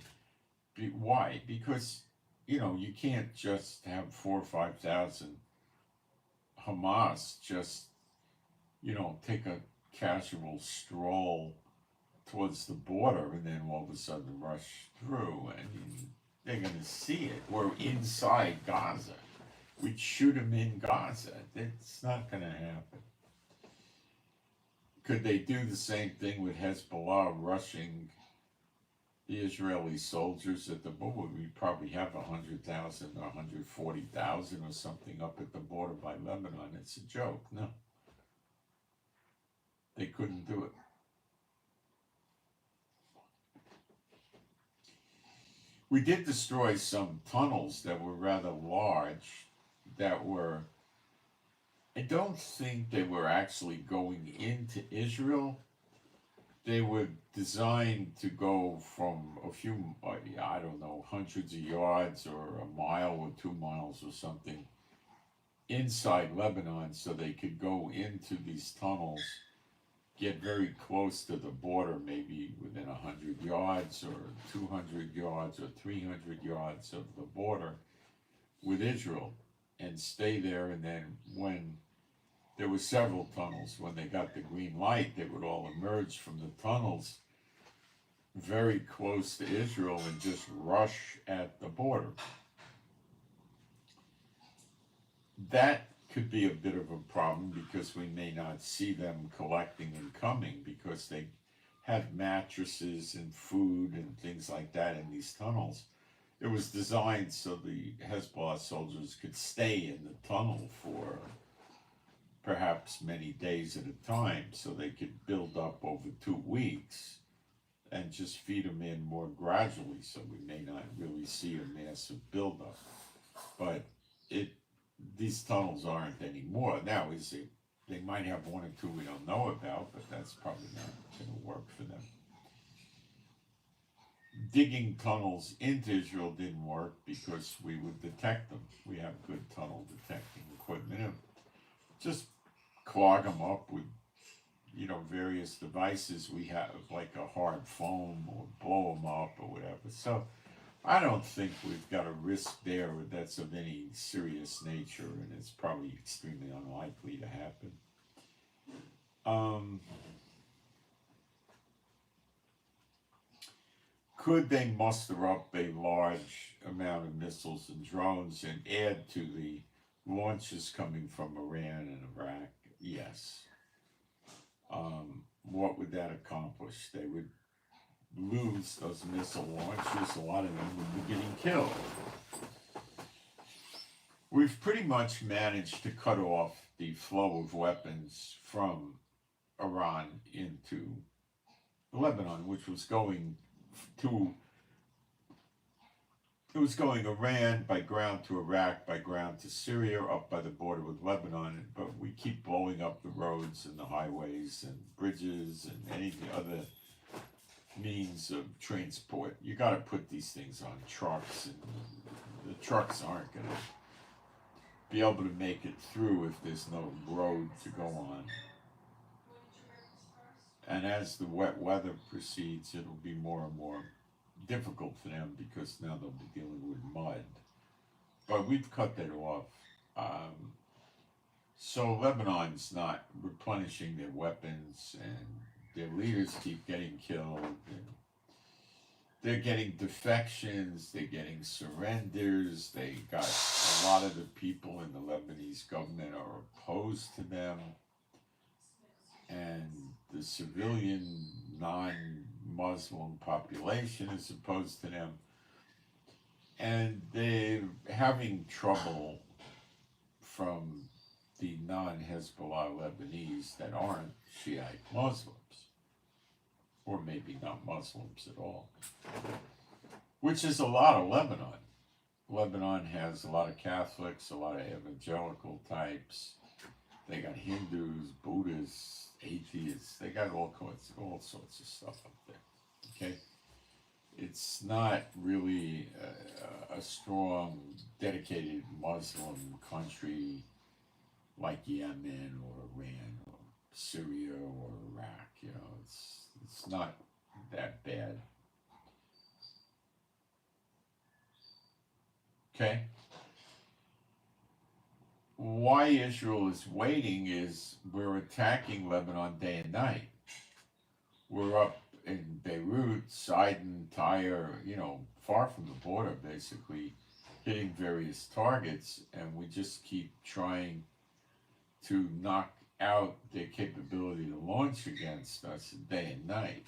Speaker 1: Why? Because, you can't just have 4,000 or 5,000 Hamas just, take a casual stroll towards the border and then all of a sudden rush through. I mean, they're going to see it. We're inside Gaza. We'd shoot them in Gaza. It's not going to happen. Could they do the same thing with Hezbollah rushing the Israeli soldiers at the border. We probably have 100,000 or 140,000 or something up at the border by Lebanon. It's a joke. No, they couldn't do it. We did destroy some tunnels that were rather large, that were, I don't think they were actually going into Israel. They were designed to go from a few, I don't know, hundreds of yards or a mile or 2 miles or something inside Lebanon, so they could go into these tunnels, get very close to the border, maybe within 100 yards or 200 yards or 300 yards of the border with Israel, and stay there. And then when there were several tunnels, when they got the green light, they would all emerge from the tunnels very close to Israel and just rush at the border. That could be a bit of a problem, because we may not see them collecting and coming, because they have mattresses and food and things like that in these tunnels. It was designed so the Hezbollah soldiers could stay in the tunnel for perhaps many days at a time, so they could build up over 2 weeks and just feed them in more gradually, so we may not really see a massive buildup. But these tunnels aren't anymore. Now, they might have one or two we don't know about, but that's probably not going to work for them. Digging tunnels into Israel didn't work because we would detect them. We have good tunnel detecting equipment, and just clog them up with, various devices we have, like a hard foam, or blow them up or whatever. So I don't think we've got a risk there that's of any serious nature, and it's probably extremely unlikely to happen. Could they muster up a large amount of missiles and drones and add to the launches coming from Iran and Iraq? Yes. What would that accomplish? They would lose those missile launches. A lot of them would be getting killed. We've pretty much managed to cut off the flow of weapons from Iran into Lebanon, which was going Iran by ground to Iraq, by ground to Syria, up by the border with Lebanon. But we keep blowing up the roads and the highways and bridges and any other means of transport. You got to put these things on trucks, and the trucks aren't going to be able to make it through if there's no road to go on. And as the wet weather proceeds, it'll be more and more difficult for them, because now they'll be dealing with mud. But we've cut that off. So Lebanon's not replenishing their weapons, and their leaders keep getting killed. And they're getting defections, they're getting surrenders. They got a lot of the people in the Lebanese government are opposed to them, and the civilian non-Muslim population is opposed to them, and they're having trouble from the non-Hezbollah Lebanese that aren't Shiite Muslims, or maybe not Muslims at all, which is a lot of Lebanon. Lebanon has a lot of Catholics, a lot of evangelical types. They got Hindus, Buddhists, atheists. They got all sorts of stuff up there. Okay, it's not really a strong, dedicated Muslim country like Yemen or Iran or Syria or Iraq. It's not that bad. Okay. Why Israel is waiting is we're attacking Lebanon day and night. We're up in Beirut, Sidon, Tyre, far from the border, basically, hitting various targets, and we just keep trying to knock out their capability to launch against us day and night.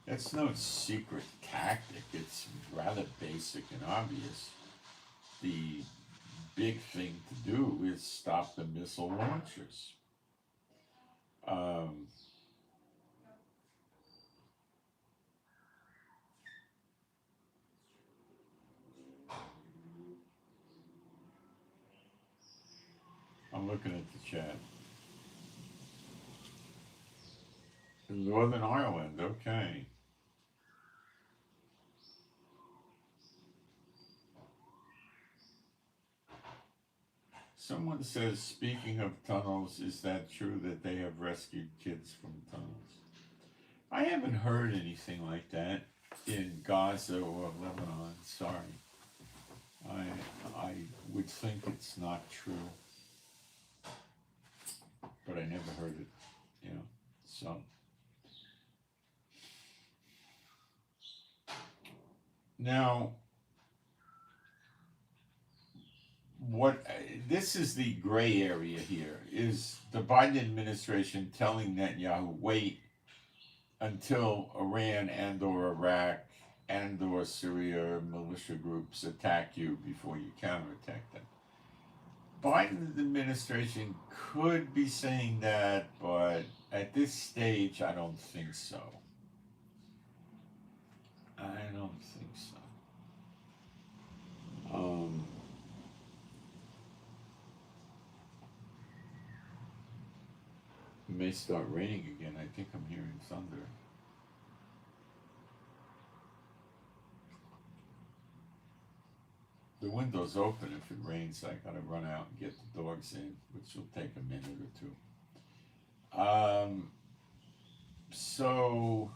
Speaker 1: That's no secret tactic. It's rather basic and obvious. The big thing to do is stop the missile launchers. Um, I'm looking at the chat. Northern Ireland, okay. Someone says, speaking of tunnels, is that true that they have rescued kids from tunnels? I haven't heard anything like that in Gaza or Lebanon. Sorry. I would think it's not true, but I never heard it, you know. So now, what this is the gray area here is the Biden administration telling Netanyahu, wait until Iran and or Iraq and or Syria militia groups attack you before you counterattack them. Biden's administration could be saying that, but at this stage, I don't think so. I don't think so. It may start raining again. I think I'm hearing thunder. The window's open. If it rains, I gotta run out and get the dogs in, which will take a minute or two. So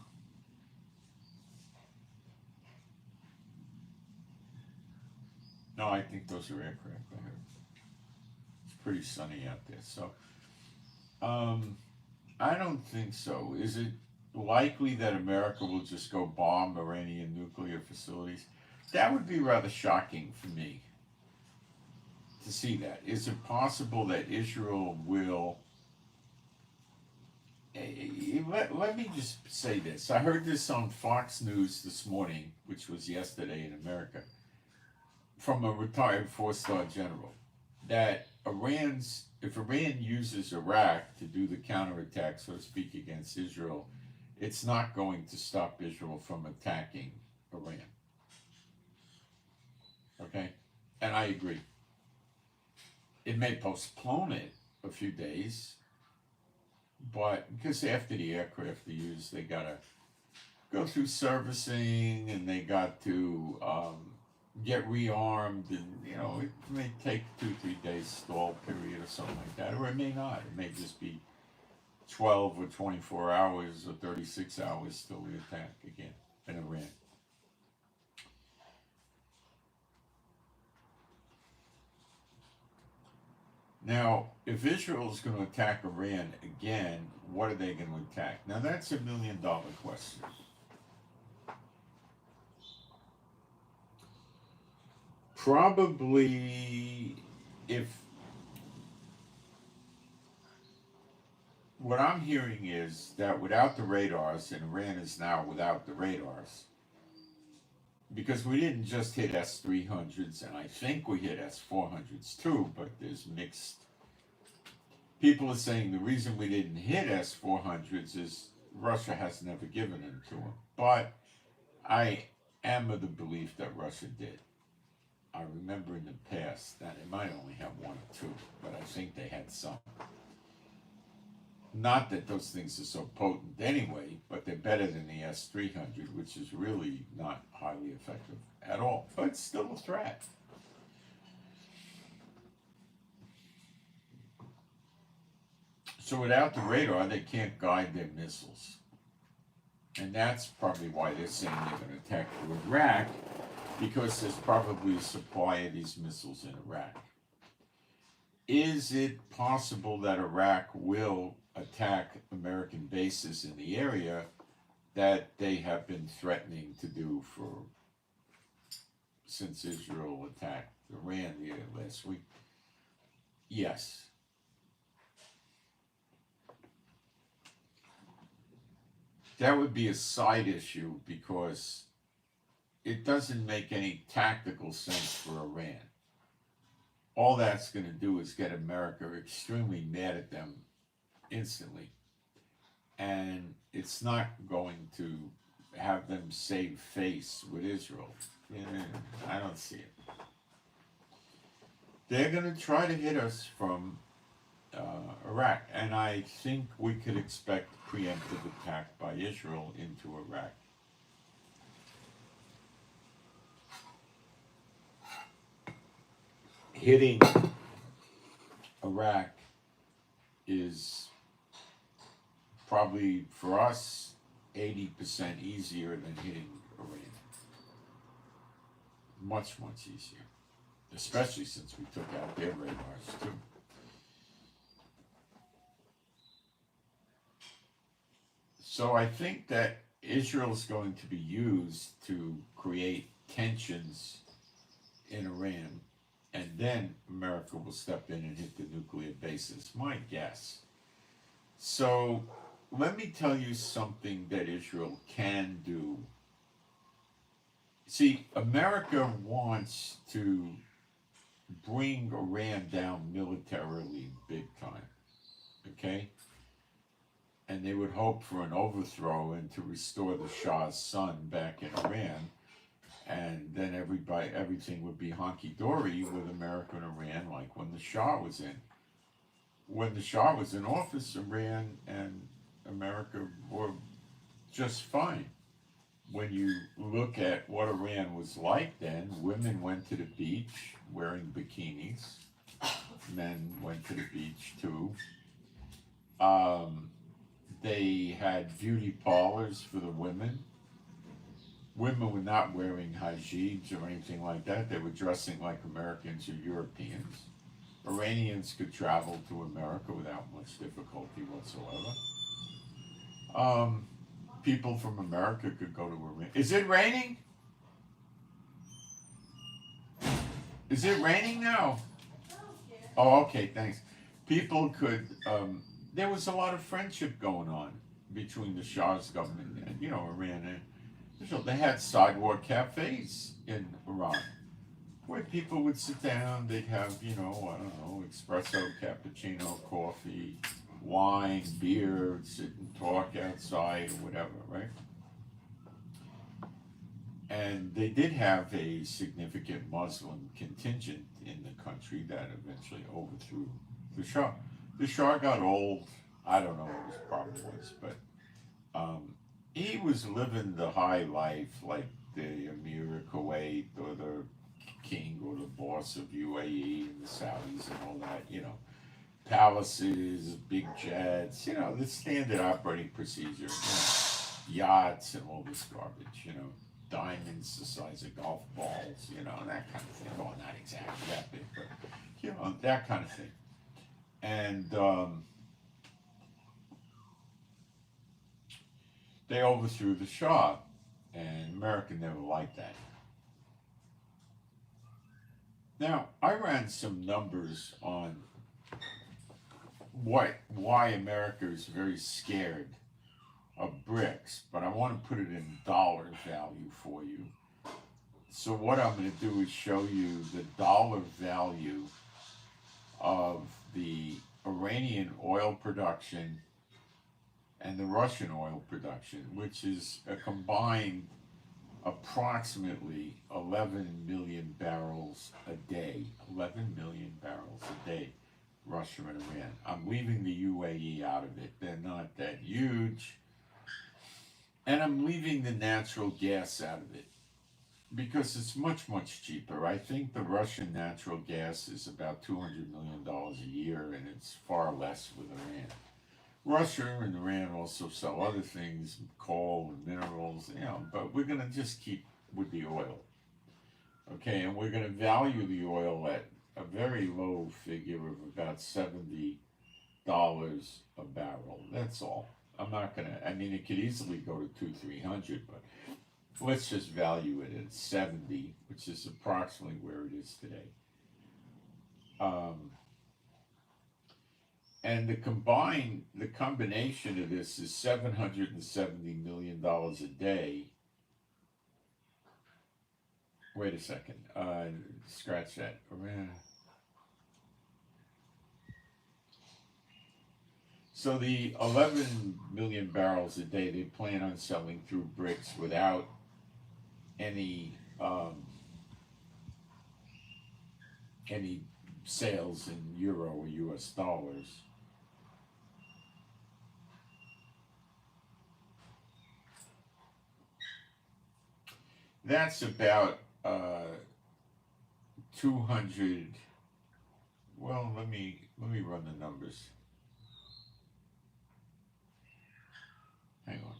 Speaker 1: no, I think those are aircraft. I heard. It's pretty sunny out there. So I don't think so. Is it likely that America will just go bomb Iranian nuclear facilities? That would be rather shocking for me to see that. Is it possible that Israel will? Let me just say this. I heard this on Fox News this morning, which was yesterday in America, from a retired four-star general, that if Iran uses Iraq to do the counterattack, so to speak, against Israel, it's not going to stop Israel from attacking Iran. Okay? And I agree. It may postpone it a few days, but because after the aircraft are used, they got to go through servicing and they got to get rearmed, and it may take 2-3 days stall period or something like that, or it may not. It may just be 12 or 24 hours or 36 hours till we attack again in Iran. Now, if Israel is going to attack Iran again, what are they going to attack? Now, that's $1 million question. Probably, if what I'm hearing is that without the radars, and Iran is now without the radars, because we didn't just hit S-300s, and I think we hit S-400s too, but there's mixed. People are saying the reason we didn't hit S-400s is Russia has never given them to them. But I am of the belief that Russia did. I remember in the past that they might only have one or two, but I think they had some. Not that those things are so potent anyway, but they're better than the S-300, which is really not highly effective at all, but it's still a threat. So without the radar, they can't guide their missiles. And that's probably why they're saying they're going to attack Iraq, because there's probably a supply of these missiles in Iraq. Is it possible that Iraq will attack American bases in the area that they have been threatening to do since Israel attacked Iran last week? Yes. that would be a side issue because it doesn't make any tactical sense for Iran. All that's going to do is get America extremely mad at them instantly. And it's not going to have them save face with Israel. I don't see it. They're going to try to hit us from Iraq, and I think we could expect preemptive attack by Israel into Iraq. Hitting Iraq is probably, for us, 80% easier than hitting Iran. Much, much easier. Especially since we took out their radars, too. So I think that Israel's going to be used to create tensions in Iran, and then America will step in and hit the nuclear bases, my guess. So let me tell you something that Israel can do. See, America wants to bring Iran down militarily big time, okay? And they would hope for an overthrow and to restore the Shah's son back in Iran, and then everything would be honky-dory with America and Iran, like when the Shah was in. When the Shah was in office, Iran and America were just fine. When you look at what Iran was like then, women went to the beach wearing bikinis. Men went to the beach too. They had beauty parlors for the women. Women were not wearing hijabs or anything like that. They were dressing like Americans or Europeans. Iranians could travel to America without much difficulty whatsoever. People from America could go to Iran. Is it raining? Is it raining now? Oh, okay, thanks. People could, there was a lot of friendship going on between the Shah's government and, Iran and Israel. They had sidewalk cafes in Iran where people would sit down, they'd have, I don't know, espresso, cappuccino, coffee, wine, beer, sit and talk outside or whatever, right? And they did have a significant Muslim contingent in the country that eventually overthrew the Shah. The Shah got old. I don't know what his problem was, but he was living the high life like the Emir of Kuwait or the king or the boss of UAE and the Saudis and all that, palaces, big jets, the standard operating procedure, yachts and all this garbage, diamonds the size of golf balls, that kind of thing. Well, not exactly that big, but, that kind of thing. And they overthrew the Shah, and America never liked that. Now, I ran some numbers on why America is very scared of BRICS, but I want to put it in dollar value for you. So what I'm going to do is show you the dollar value of the Iranian oil production and the Russian oil production, which is a combined approximately 11 million barrels a day. 11 million barrels a day, Russia and Iran. I'm leaving the UAE out of it. They're not that huge. And I'm leaving the natural gas out of it because it's much, much cheaper. I think the Russian natural gas is about $200 million a year, and it's far less with Iran. Russia and Iran also sell other things, coal and minerals, but we're going to just keep with the oil. Okay, and we're going to value the oil at a very low figure of about $70 a barrel. That's all. I'm not going to, it could easily go to $200-300, but let's just value it at 70, which is approximately where it is today. And the combination of this is $770 million a day. Wait a second. Scratch that. So the 11 million barrels a day they plan on selling through BRICS without any sales in euro or US dollars. That's about 200. Well, let me run the numbers. Hang on.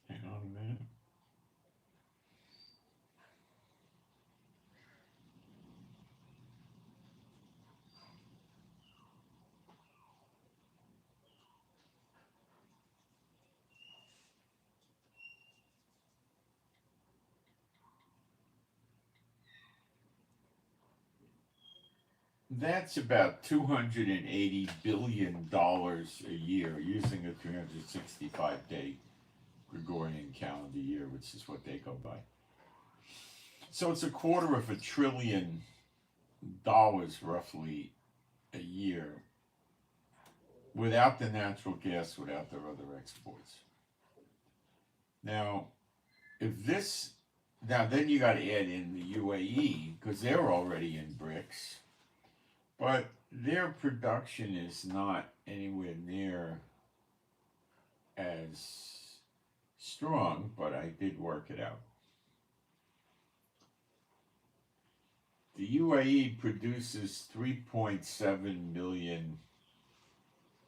Speaker 1: Hang on a minute. That's about $280 billion a year using a 365-day Gregorian calendar year, which is what they go by. So it's $250 billion roughly a year without the natural gas, without their other exports. Now, then you got to add in the UAE because they're already in BRICS. But their production is not anywhere near as strong, but I did work it out. The UAE produces 3.7 million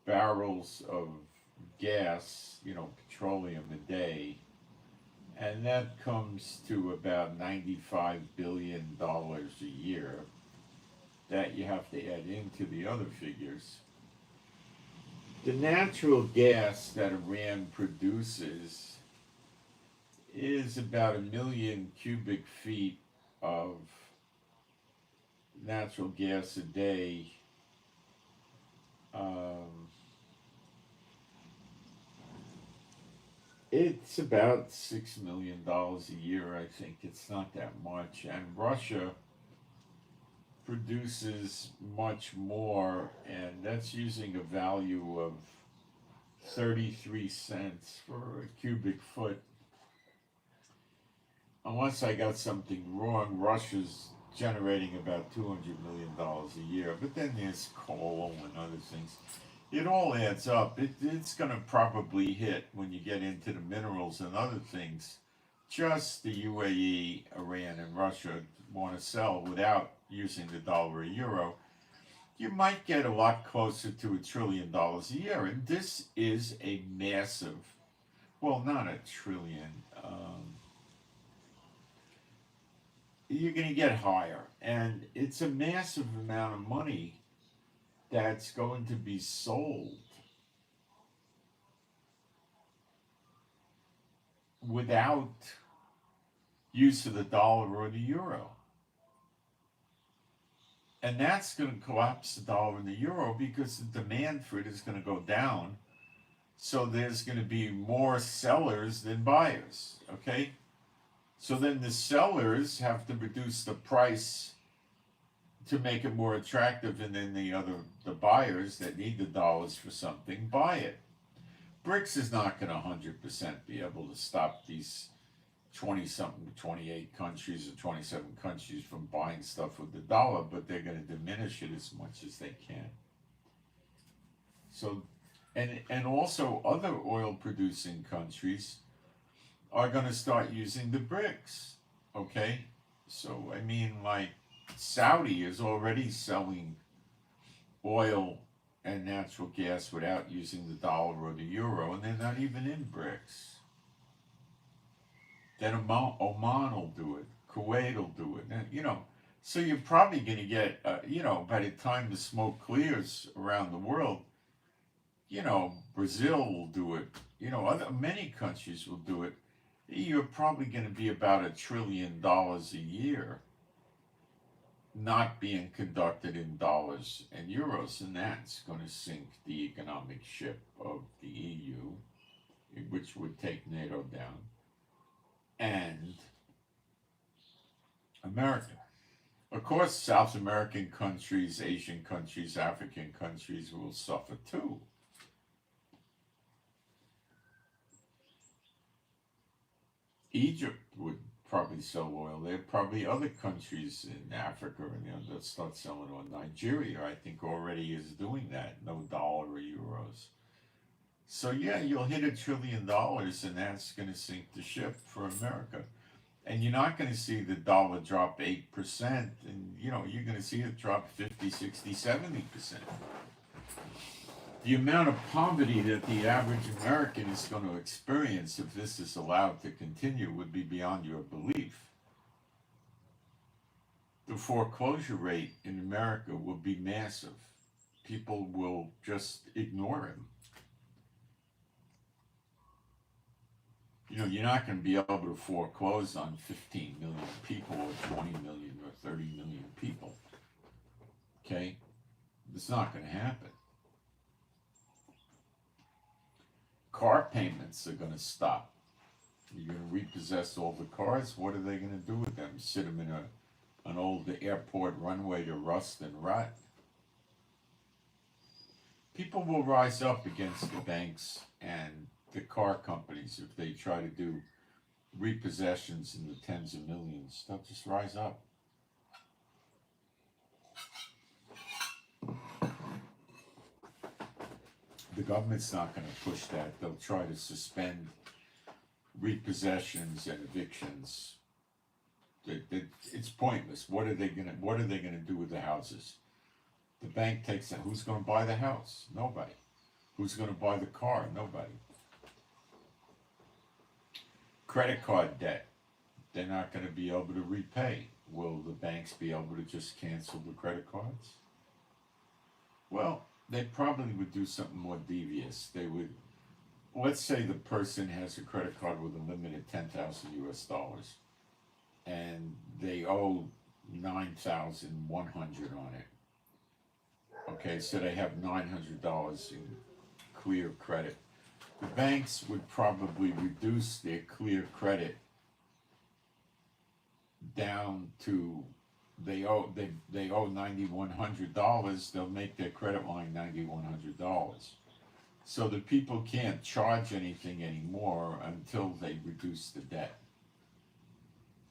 Speaker 1: barrels of gas, petroleum a day, and that comes to about $95 billion a year. That you have to add into the other figures. The natural gas that Iran produces is about 1 million cubic feet of natural gas a day. It's about $6 million a year, I think. It's not that much. And Russia produces much more, and that's using a value of 33 cents for a cubic foot. Unless I got something wrong, Russia's generating about $200 million a year, but then there's coal and other things. It all adds up. It's going to probably hit, when you get into the minerals and other things, just the UAE, Iran, and Russia want to sell without using the dollar or euro, you might get a lot closer to $1 trillion a year. And this is a massive, well, not a trillion, you're going to get higher. And it's a massive amount of money that's going to be sold without use of the dollar or the euro. And that's going to collapse the dollar and the euro because the demand for it is going to go down. So there's going to be more sellers than buyers, okay? So then the sellers have to reduce the price to make it more attractive, and then the buyers that need the dollars for something buy it. BRICS is not going to 100% be able to stop these 20-something, 28 countries or 27 countries from buying stuff with the dollar, but they're going to diminish it as much as they can. So, and also other oil-producing countries are going to start using the BRICS, okay? So, I mean, like Saudi is already selling oil and natural gas without using the dollar or the euro, and they're not even in BRICS. Then Oman will do it. Kuwait will do it. And, so you're probably going to get, by the time the smoke clears around the world, Brazil will do it. Many countries will do it. You're probably going to be about $1 trillion a year not being conducted in dollars and euros, and that's going to sink the economic ship of the EU, which would take NATO down, and America. Of course, South American countries, Asian countries, African countries will suffer too. Egypt would probably sell oil. There are probably other countries in Africa that start selling oil. Nigeria, I think, already is doing that. No dollar or euros. So yeah, you'll hit $1 trillion, and that's going to sink the ship for America. And you're not going to see the dollar drop 8%, and you're going to see it drop 50, 60, 70%. The amount of poverty that the average American is going to experience if this is allowed to continue would be beyond your belief. The foreclosure rate in America will be massive. People will just ignore him. You're not going to be able to foreclose on 15 million people or 20 million or 30 million people. Okay? It's not going to happen. Car payments are going to stop. You're going to repossess all the cars. What are they going to do with them? Sit them in an old airport runway to rust and rot? People will rise up against the banks and the car companies if they try to do repossessions in the tens of millions. They'll just rise up. The government's not going to push that. They'll try to suspend repossessions and evictions. It's pointless. What are they going to do with the houses? The bank takes them. Who's going to buy the house? Nobody. Who's going to buy the car? Nobody. Credit card debt. They're not going to be able to repay. Will the banks be able to just cancel the credit cards? Well, they probably would do something more devious. They would, let's say the person has a credit card with a limit of $10,000 and they owe $9,100 on it. Okay, so they have $900 in clear credit. The banks would probably reduce their clear credit down to they owe $9,100. They'll make their credit line $9,100, so the people can't charge anything anymore until they reduce the debt.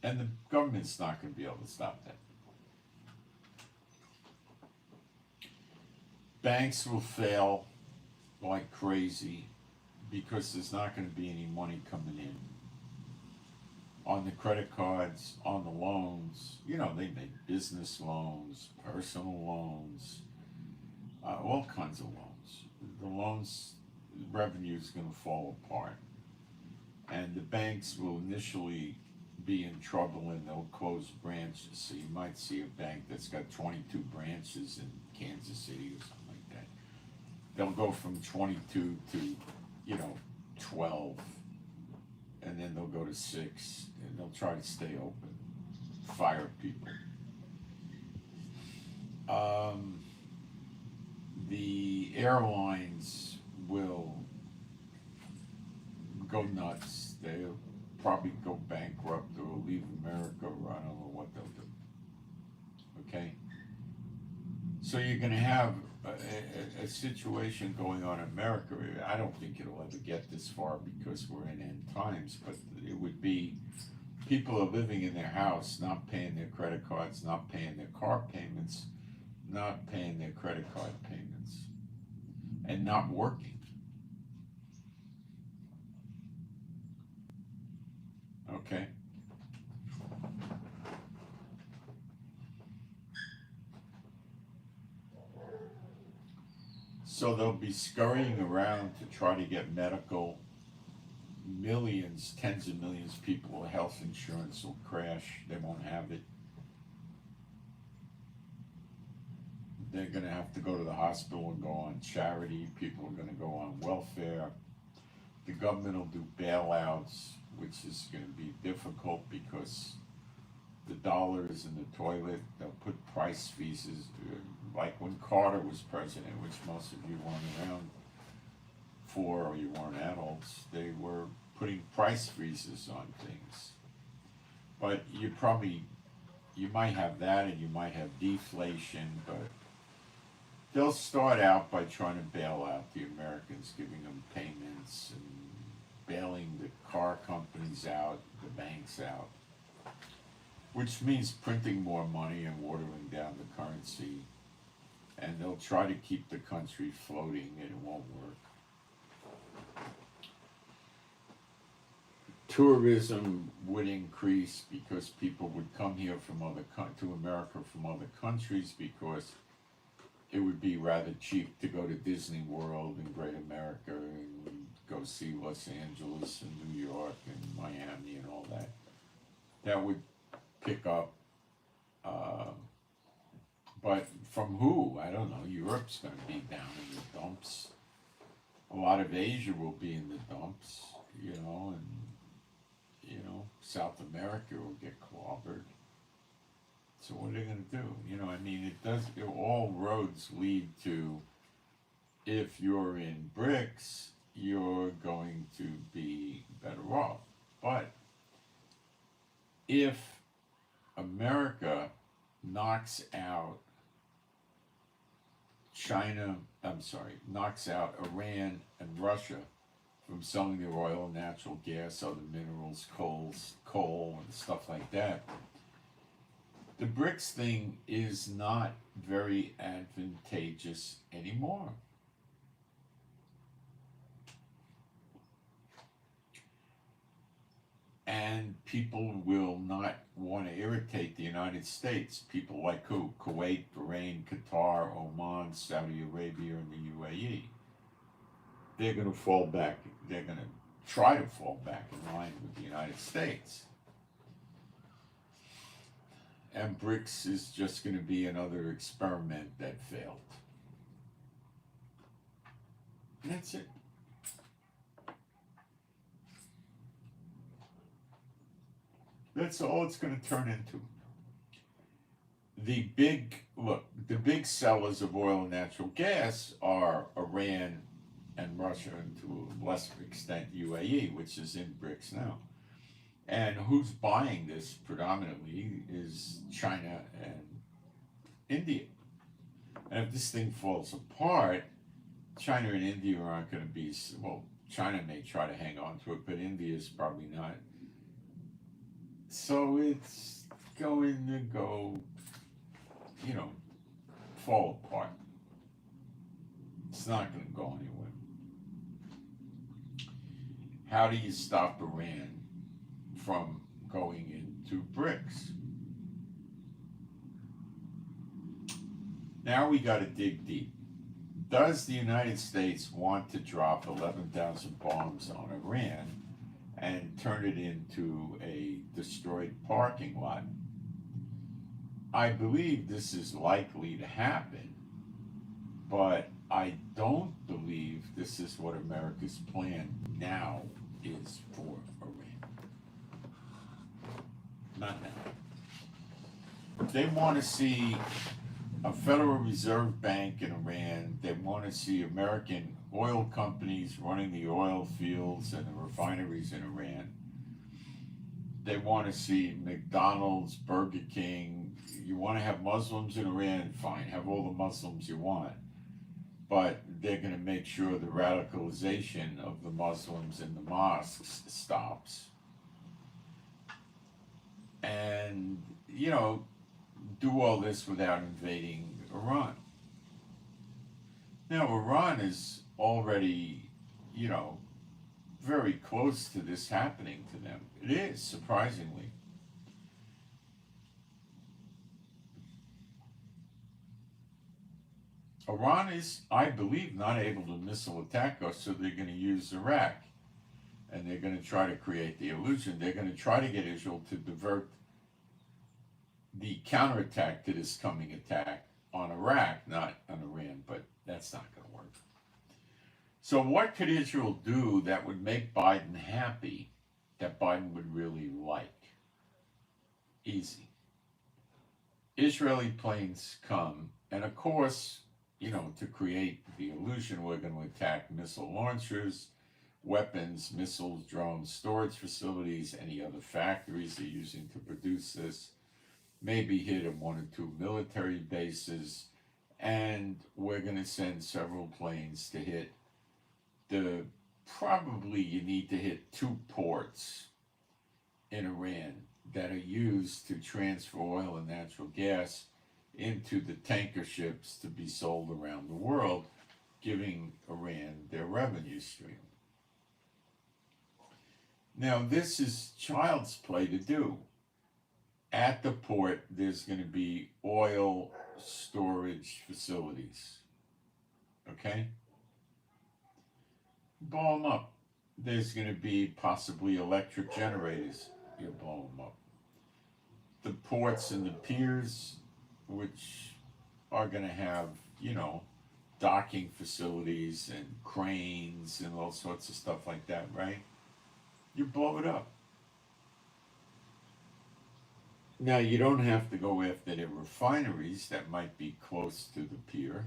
Speaker 1: And the government's not going to be able to stop that. Banks will fail like crazy because there's not going to be any money coming in. On the credit cards, on the loans, they make business loans, personal loans, all kinds of loans. The loans revenue is going to fall apart. And the banks will initially be in trouble and they'll close branches. So you might see a bank that's got 22 branches in Kansas City or something like that. They'll go from 22 to, 12, and then they'll go to 6, and they'll try to stay open, fire people. The airlines will go nuts. They'll probably go bankrupt or leave America, or I don't know what they'll do. Okay? So you're going to have a situation going on in America. I don't think it'll ever get this far because we're in end times, but it would be people are living in their house, not paying their credit cards, not paying their car payments, not paying their credit card payments, and not working. Okay? So they'll be scurrying around to try to get medical. Millions, tens of millions of people with health insurance will crash. They won't have it. They're going to have to go to the hospital and go on charity. People are going to go on welfare. The government will do bailouts, which is going to be difficult because the dollar is in the toilet. They'll put price freezes, like when Carter was president, which most of you weren't around for, or you weren't adults. They were putting price freezes on things. But you might have that, and you might have deflation, but they'll start out by trying to bail out the Americans, giving them payments and bailing the car companies out, the banks out, which means printing more money and watering down the currency. And they'll try to keep the country floating, and it won't work. Tourism would increase because people would come here from to America from other countries, because it would be rather cheap to go to Disney World in Great America and go see Los Angeles and New York and Miami and all that. That would pick up. But from who? I don't know. Europe's going to be down in the dumps. A lot of Asia will be in the dumps, and South America will get clobbered. So what are they going to do? All roads lead to, if you're in BRICS, you're going to be better off. But if America knocks out Iran and Russia from selling their oil, natural gas, other minerals, coal, and stuff like that, the BRICS thing is not very advantageous anymore. And people will not want to irritate the United States. People like who? Kuwait, Bahrain, Qatar, Oman, Saudi Arabia, and the UAE. They're going to fall back. They're going to try to fall back in line with the United States. And BRICS is just going to be another experiment that failed. And that's it. That's all it's going to turn into. The big sellers of oil and natural gas are Iran and Russia, and to a lesser extent UAE, which is in BRICS now. And who's buying this predominantly is China and India. And if this thing falls apart, China and India aren't going to be, China may try to hang on to it, but India's probably not. So it's going to go, fall apart. It's not going to go anywhere. How do you stop Iran from going into BRICS? Now we got to dig deep. Does the United States want to drop 11,000 bombs on Iran and turn it into a destroyed parking lot? I believe this is likely to happen, but I don't believe this is what America's plan now is for Iran. Not now. They want to see a Federal Reserve Bank in Iran. They want to see American oil companies running the oil fields and the refineries in Iran. They want to see McDonald's, Burger King. You want to have Muslims in Iran? Fine, have all the Muslims you want. But they're going to make sure the radicalization of the Muslims in the mosques stops. And, do all this without invading Iran. Now, Iran is already, very close to this happening to them. It is, surprisingly. Iran is, I believe, not able to missile attack us, so they're going to use Iraq. And they're going to try to create the illusion. They're going to try to get Israel to divert the counterattack to this coming attack on Iraq, not on Iran, but that's not going to work. So, what could Israel do that would make Biden happy, that Biden would really like? Easy. Israeli planes come, and of course, to create the illusion, we're going to attack missile launchers, weapons, missiles, drones, storage facilities, any other factories they're using to produce this, maybe hit at 1 or 2 military bases, and we're going to send several planes to hit probably you need to hit 2 ports in Iran that are used to transfer oil and natural gas into the tanker ships to be sold around the world, giving Iran their revenue stream. Now, this is child's play to do. At the port, there's going to be oil storage facilities. Okay? Blow them up. There's going to be possibly electric generators. You blow them up. The ports and the piers, which are going to have, docking facilities and cranes and all sorts of stuff like that, right? You blow it up. Now, you don't have to go after the refineries that might be close to the pier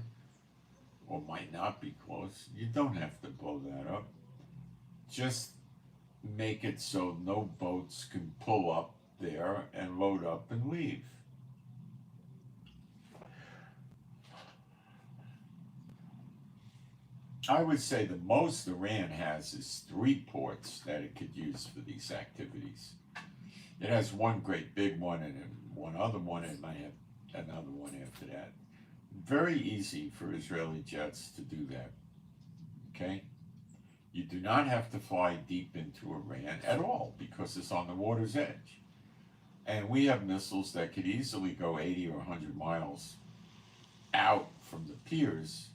Speaker 1: or might not be close. You don't have to blow that up. Just make it so no boats can pull up there and load up and leave. I would say the most Iran has is 3 ports that it could use for these activities. It has one great big one and one other one, and it might have another one after that. Very easy for Israeli jets to do that. Okay? You do not have to fly deep into Iran at all because it's on the water's edge. And we have missiles that could easily go 80 or 100 miles out from the piers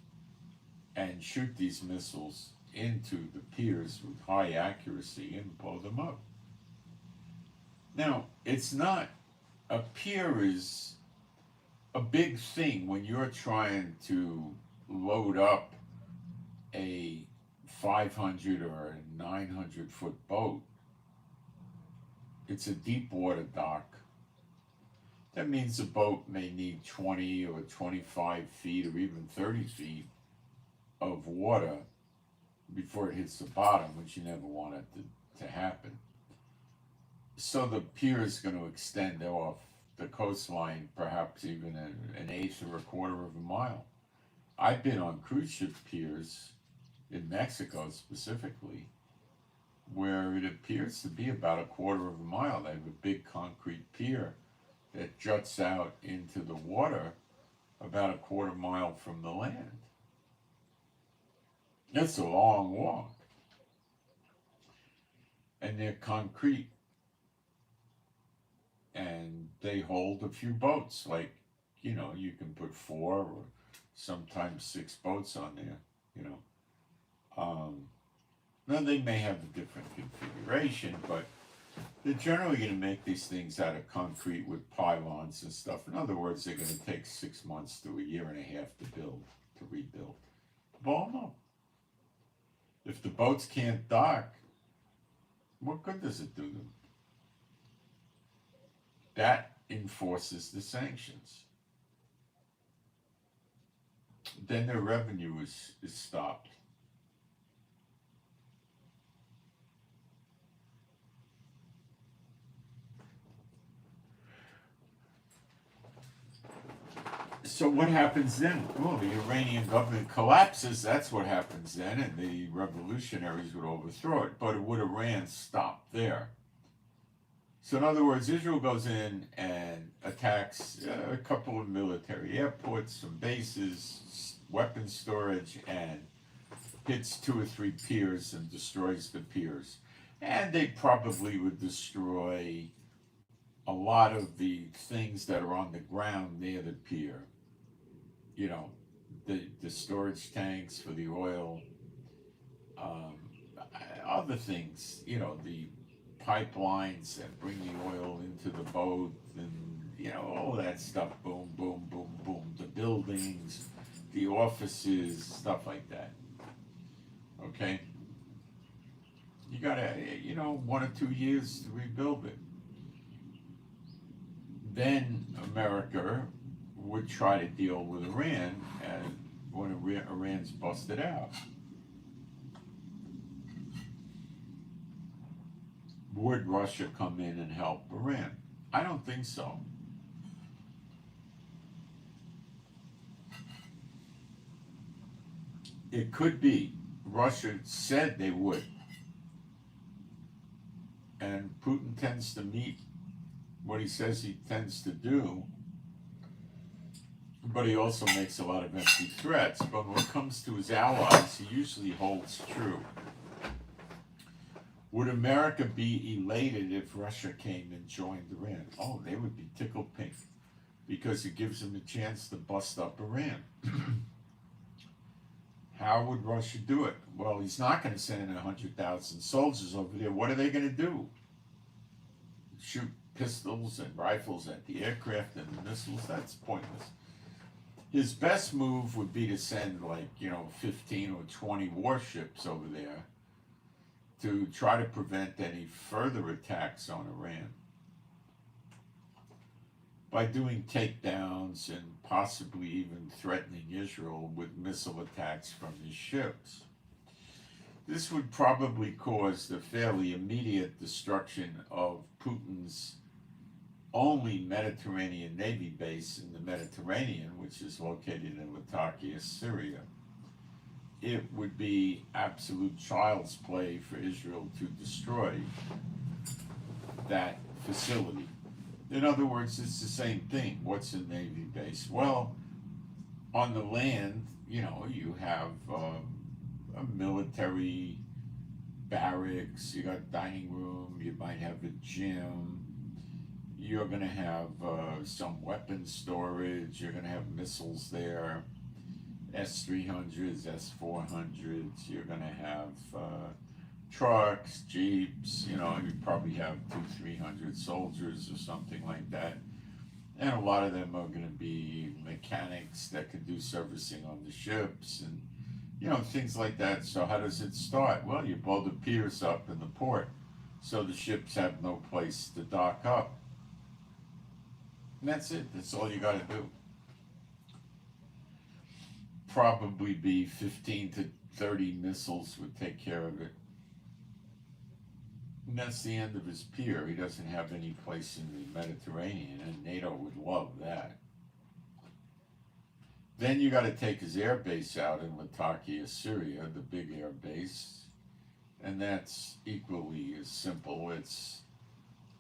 Speaker 1: and shoot these missiles into the piers with high accuracy and blow them up. Now, it's not, a pier is a big thing when you're trying to load up a 500 or a 900 foot boat. It's a deep water dock. That means the boat may need 20 or 25 feet or even 30 feet of water before it hits the bottom, which you never want it to happen. So the pier is going to extend off the coastline, perhaps even an eighth or a quarter of a mile. I've been on cruise ship piers in Mexico specifically, where it appears to be about a quarter of a mile. They have a big concrete pier that juts out into the water about a quarter mile from the land. That's a long walk. And they're concrete. And they hold a few boats, like, you can put 4 or sometimes 6 boats on there, Now, they may have a different configuration, but they're generally going to make these things out of concrete with pylons and stuff. In other words, they're going to take 6 months to a year and a half to rebuild. Blow them up. If the boats can't dock, what good does it do them? That enforces the sanctions. Then their revenue is stopped. So what happens then? Well, the Iranian government collapses. That's what happens then, and the revolutionaries would overthrow it. But would Iran stop there? So in other words, Israel goes in and attacks a couple of military airports, some bases, weapons storage, and hits 2 or 3 piers and destroys the piers. And they probably would destroy a lot of the things that are on the ground near the pier. the storage tanks for the oil, um, other things, the pipelines that bring the oil into the boat, and all that stuff. Boom, boom, boom, boom. The buildings, the offices, stuff like that. Okay, you gotta, 1 or 2 years to rebuild it. Then America would try to deal with Iran and when Iran's busted out. Would Russia come in and help Iran? I don't think so. It could be. Russia said they would. And Putin tends to meet what he says he tends to do, but he also makes a lot of empty threats. But when it comes to his allies, he usually holds true. Would America be elated if Russia came and joined Iran? Oh, they would be tickled pink, because it gives them a chance to bust up Iran. How would Russia do it? Well, he's not going to send in 100,000 soldiers over there. What are they going to do? Shoot pistols and rifles at the aircraft and the missiles? That's pointless. His best move would be to send 15 or 20 warships over there to try to prevent any further attacks on Iran by doing takedowns and possibly even threatening Israel with missile attacks from his ships. This would probably cause the fairly immediate destruction of Putin's only Mediterranean Navy base in the Mediterranean, which is located in Latakia, Syria. It would be absolute child's play for Israel to destroy that facility. In other words, it's the same thing. What's a Navy base? Well, on the land, you have a military barracks, you got dining room, you might have a gym, you're going to have some weapons storage, you're going to have missiles there, S-300s, S-400s, you're going to have trucks, jeeps, you probably have 200-300 soldiers or something like that. And a lot of them are going to be mechanics that can do servicing on the ships and, things like that. So how does it start? Well, you blow the piers up in the port so the ships have no place to dock up. And that's it. That's all you got to do. Probably be 15 to 30 missiles would take care of it. And that's the end of his pier. He doesn't have any place in the Mediterranean, and NATO would love that. Then you got to take his air base out in Latakia, Syria, the big air base, and that's equally as simple. It's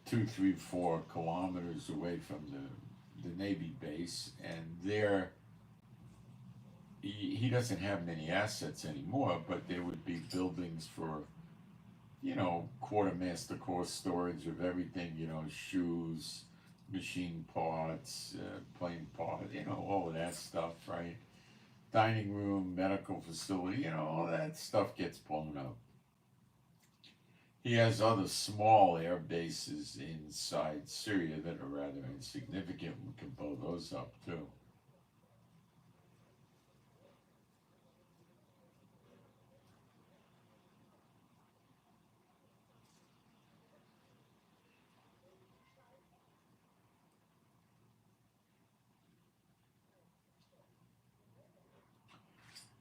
Speaker 1: 2, 3, 4 kilometers away from the Navy base, and there he doesn't have many assets anymore, but there would be buildings for quartermaster course storage of everything, shoes, machine parts, plane parts, all of that stuff, right? Dining room, medical facility, all that stuff gets blown up. He has other small air bases inside Syria that are rather insignificant. We can blow those up too.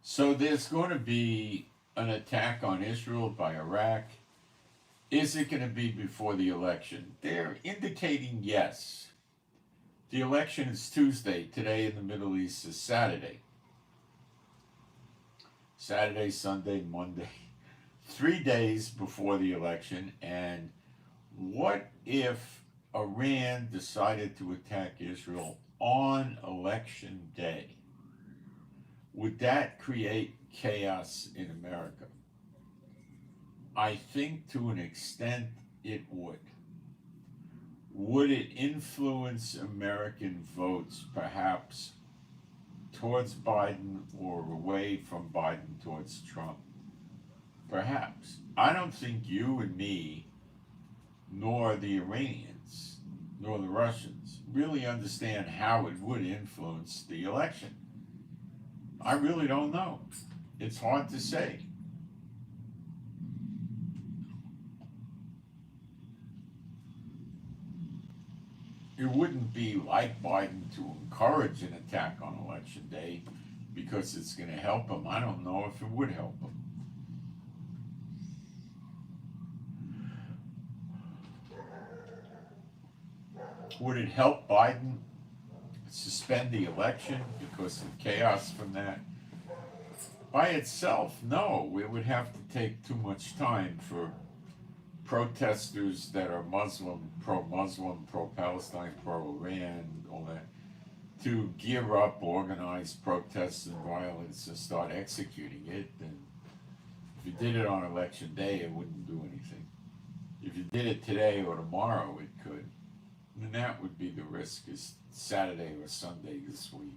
Speaker 1: So there's going to be an attack on Israel by Iraq. Is it going to be before the election? They're indicating yes. The election is Tuesday. Today in the Middle East is Saturday. Saturday, Sunday, Monday. 3 days before the election. And what if Iran decided to attack Israel on election day? Would that create chaos in America? I think to an extent it would. Would it influence American votes? Perhaps towards Biden or away from Biden towards Trump? Perhaps. I don't think you and me, nor the Iranians, nor the Russians, really understand how it would influence the election. I really don't know. It's hard to say. It wouldn't be like Biden to encourage an attack on election day because it's going to help him. I don't know if it would help him. Would it help Biden suspend the election because of chaos from that? By itself, no. It would have to take too much time for protesters that are Muslim, pro-Palestine, pro-Iran, all that, to gear up, organize protests and violence and start executing it. And if you did it on election day, it wouldn't do anything. If you did it today or tomorrow, it could. And that would be the risk, is Saturday or Sunday this week.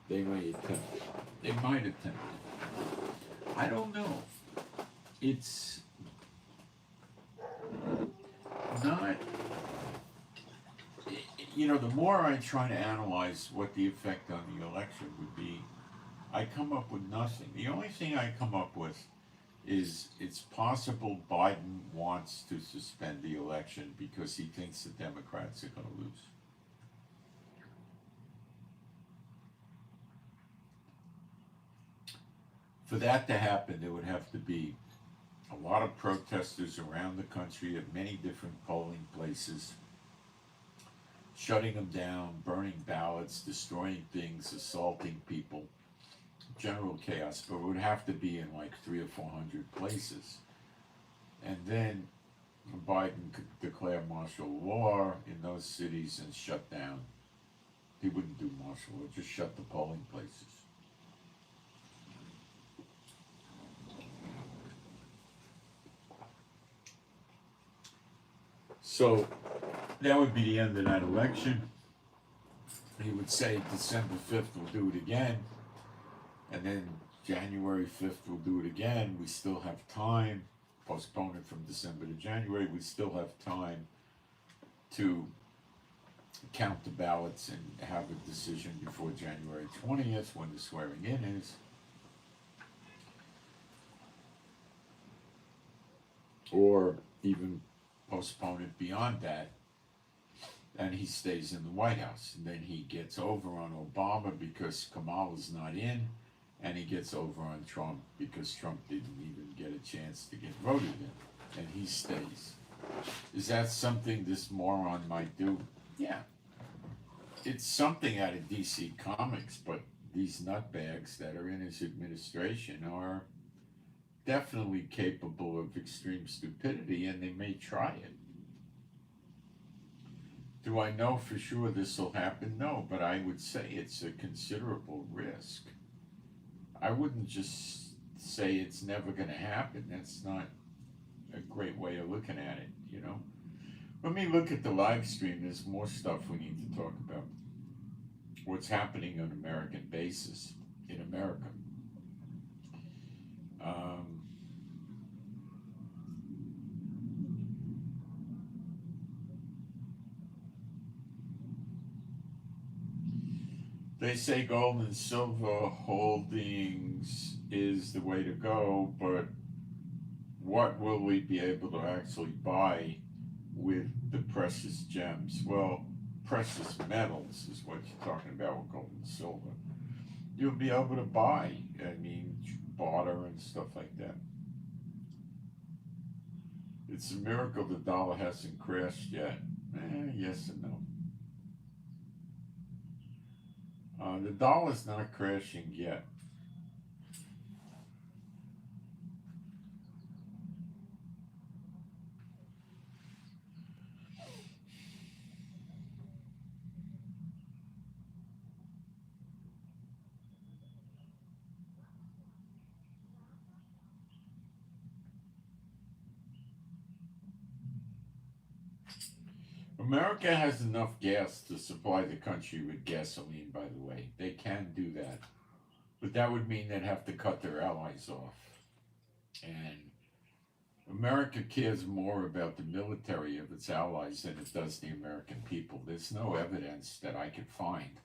Speaker 1: They might attempt it. They might attempt it. I don't know. It's not, the more I try to analyze what the effect on the election would be, I come up with nothing. The only thing I come up with is it's possible Biden wants to suspend the election because he thinks the Democrats are going to lose. For that to happen, there would have to be a lot of protesters around the country at many different polling places, shutting them down, burning ballots, destroying things, assaulting people, general chaos. But it would have to be in like 300 or 400 places. And then Biden could declare martial law in those cities and shut down. He wouldn't do martial law, just shut the polling places. So that would be the end of that election. He would say December 5th we'll do it again, and then January 5th we'll do it again. We still have time. Postpone it from December to January. We still have time to count the ballots and have a decision before January 20th when the swearing in is. Or even postpone it beyond that, and he stays in the White House. And then he gets over on Obama because Kamala's not in, and he gets over on Trump because Trump didn't even get a chance to get voted in, and he stays. Is that something this moron might do? Yeah. It's something out of DC Comics, but these nutbags that are in his administration are definitely capable of extreme stupidity, and they may try it. Do I know for sure this will happen? No, but I would say it's a considerable risk. I wouldn't just say it's never going to happen. That's not a great way of looking at it, Let me look at the live stream. There's more stuff we need to talk about. What's happening on an American basis in America. They say gold and silver holdings is the way to go, but what will we be able to actually buy with the precious gems? Well, precious metals is what you're talking about with gold and silver. You'll be able to buy, barter and stuff like that. It's a miracle the dollar hasn't crashed yet. Yes and no. The dollar's not crashing yet. America has enough gas to supply the country with gasoline, by the way. They can do that. But that would mean they'd have to cut their allies off. And America cares more about the military of its allies than it does the American people. There's no evidence that I could find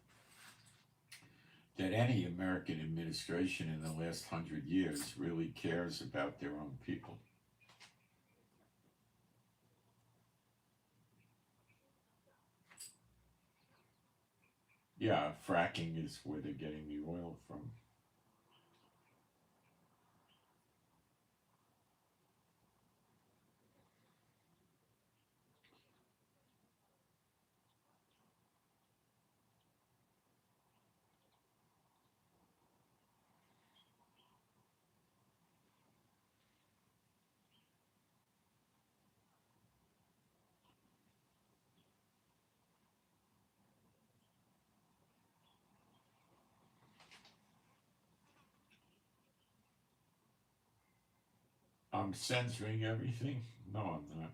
Speaker 1: that any American administration in the last 100 years really cares about their own people. Yeah, fracking is where they're getting the oil from. I'm censoring everything? No, I'm not.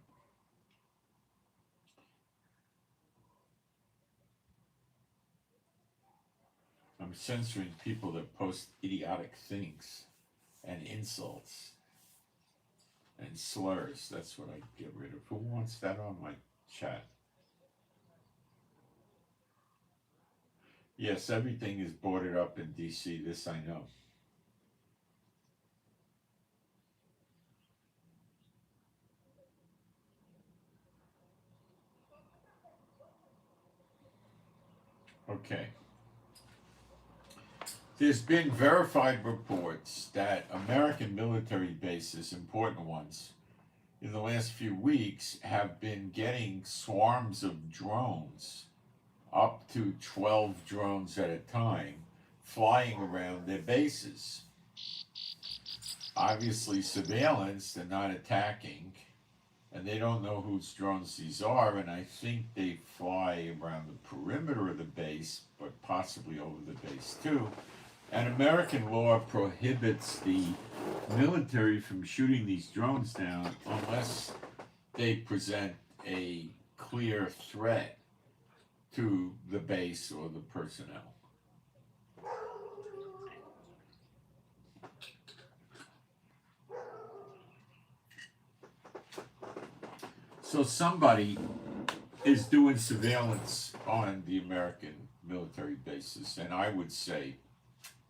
Speaker 1: I'm censoring people that post idiotic things and insults and slurs. That's what I get rid of. Who wants that on my chat? Yes, everything is boarded up in DC. This I know. Okay. There's been verified reports that American military bases, important ones, in the last few weeks have been getting swarms of drones, up to 12 drones at a time, flying around their bases. Obviously surveillance, they're not attacking, and they don't know whose drones these are, and I think they fly around the perimeter of the base, but possibly over the base too. And American law prohibits the military from shooting these drones down unless they present a clear threat to the base or the personnel. So somebody is doing surveillance on the American military bases, and I would say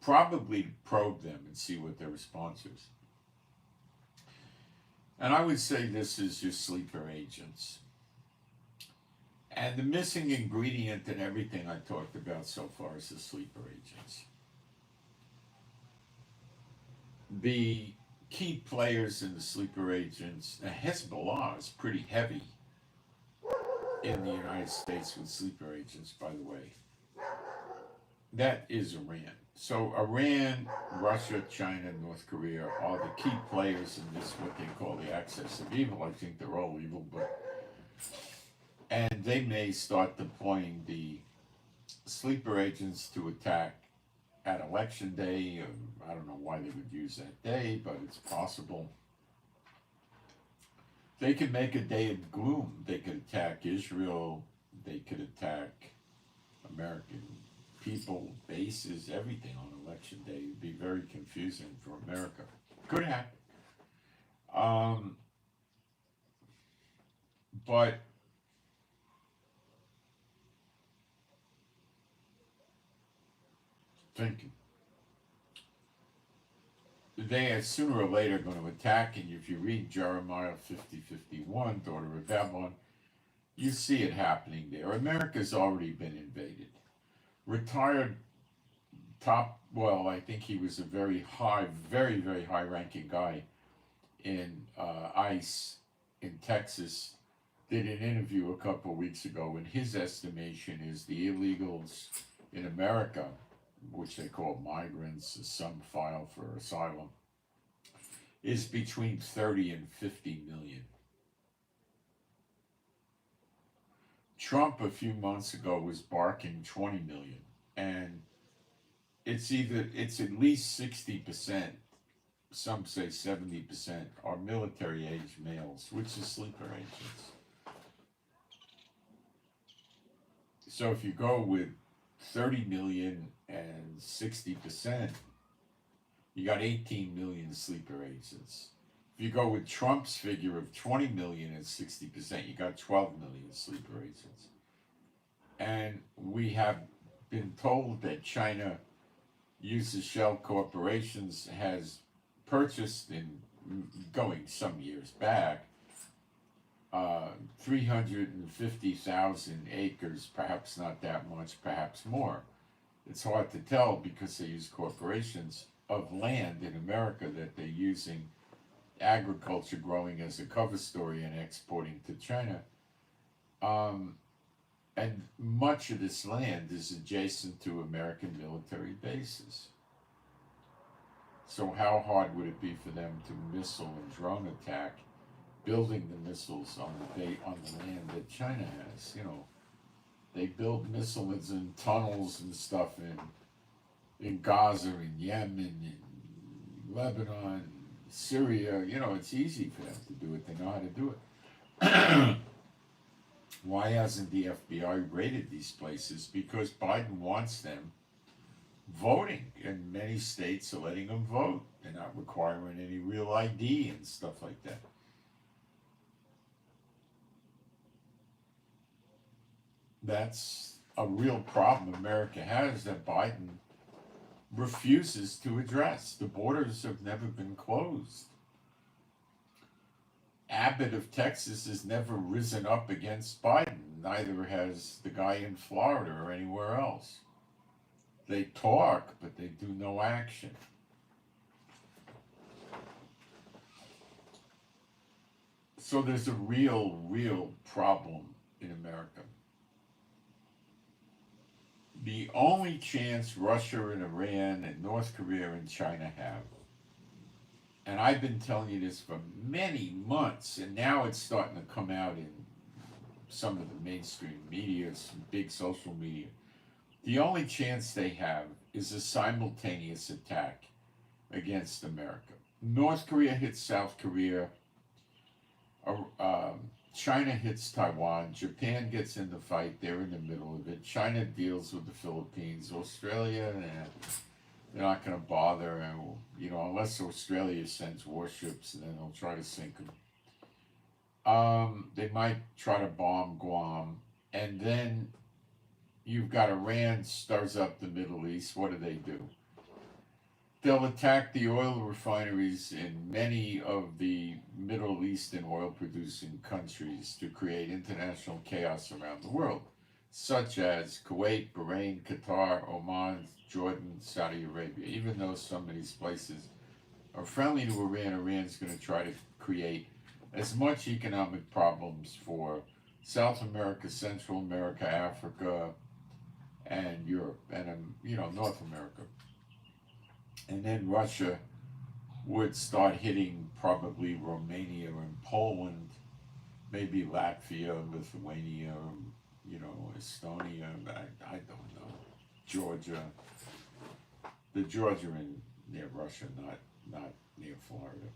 Speaker 1: probably probe them and see what their response is. And I would say this is your sleeper agents. And the missing ingredient in everything I talked about so far is the sleeper agents. The key players in the sleeper agents, Hezbollah is pretty heavy in the United States with sleeper agents, by the way. That is Iran. So Iran, Russia, China, North Korea are the key players in this, what they call the axis of evil. I think they're all evil, and they may start deploying the sleeper agents to attack at election day. I don't know why they would use that day, but it's possible. They could make a day of gloom. They could attack Israel. They could attack American people, bases, everything on election day. It'd be very confusing for America. Could happen. But thinking they are sooner or later going to attack, and if you read Jeremiah 50:51, daughter of Babylon, you see it happening there. America's already been invaded. Retired well, I think he was a very high, very, very high ranking guy in ICE in Texas, did an interview a couple of weeks ago, and his estimation is the illegals in America, which they call migrants, some file for asylum, is between 30 and 50 million. Trump a few months ago was barking 20 million, and it's at least 60%, some say 70%, are military age males, which is sleeper agents. So if you go with 30 million and 60%, you got 18 million sleeper agents. If you go with Trump's figure of 20 million and 60%, you got 12 million sleeper agents. And we have been told that China uses shell corporations, has purchased in going some years back 350,000 acres, perhaps not that much, perhaps more. It's hard to tell because they use corporations of land in America that they're using agriculture growing as a cover story and exporting to China. And much of this land is adjacent to American military bases. So how hard would it be for them to missile and drone attack, building the missiles on the land that China has? You know, they build missiles and tunnels and stuff in Gaza, in Yemen, in Lebanon, Syria. You know, it's easy for them to do it. They know how to do it. Why hasn't the FBI raided these places? Because Biden wants them voting, and many states are letting them vote. They're not requiring any real ID and stuff like that. That's a real problem America has that Biden refuses to address. The borders have never been closed. Abbott of Texas has never risen up against Biden. Neither has the guy in Florida or anywhere else. They talk, but they do no action. So there's a real problem in America. The only chance Russia and Iran and North Korea and China have, and I've been telling you this for many months, and now it's starting to come out in some of the mainstream media, some big social media. The only chance they have is a simultaneous attack against America. North Korea hits South Korea, China hits Taiwan, Japan gets in the fight, they're in the middle of it, China deals with the Philippines, Australia, they're not going to bother, and you know, unless Australia sends warships, and then they'll try to sink them. They might try to bomb Guam, and then you've got Iran stirs up the Middle East. What do? They'll attack the oil refineries in many of the Middle Eastern oil-producing countries to create international chaos around the world, such as Kuwait, Bahrain, Qatar, Oman, Jordan, Saudi Arabia. Even though some of these places are friendly to Iran, Iran's going to try to create as much economic problems for South America, Central America, Africa, and Europe, and North America. And then Russia would start hitting probably Romania and Poland, maybe Latvia, Lithuania, Estonia, I don't know, Georgia. The Georgia near Russia, not near Florida.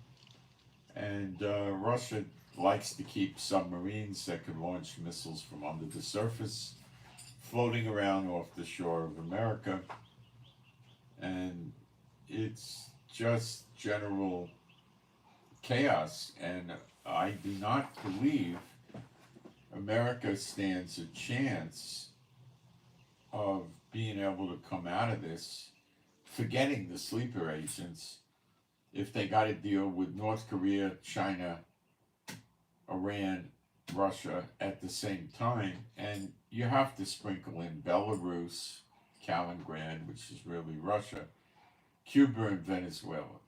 Speaker 1: And Russia likes to keep submarines that can launch missiles from under the surface, floating around off the shore of America. And it's just general chaos. And I do not believe America stands a chance of being able to come out of this, forgetting the sleeper agents, if they got to deal with North Korea, China, Iran, Russia at the same time. And you have to sprinkle in Belarus, Kaliningrad, which is really Russia, Cuba and Venezuela.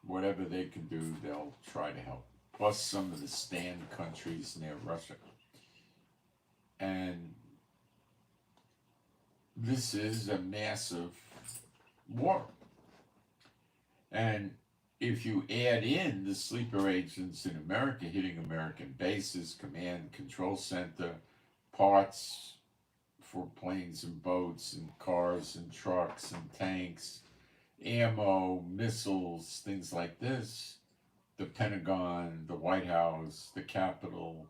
Speaker 1: Whatever they can do, they'll try to help. Plus some of the stand countries near Russia. And this is a massive war. And if you add in the sleeper agents in America hitting American bases, command and control center, parts for planes and boats and cars and trucks and tanks, ammo, missiles, things like this, the Pentagon, the White House, the Capitol,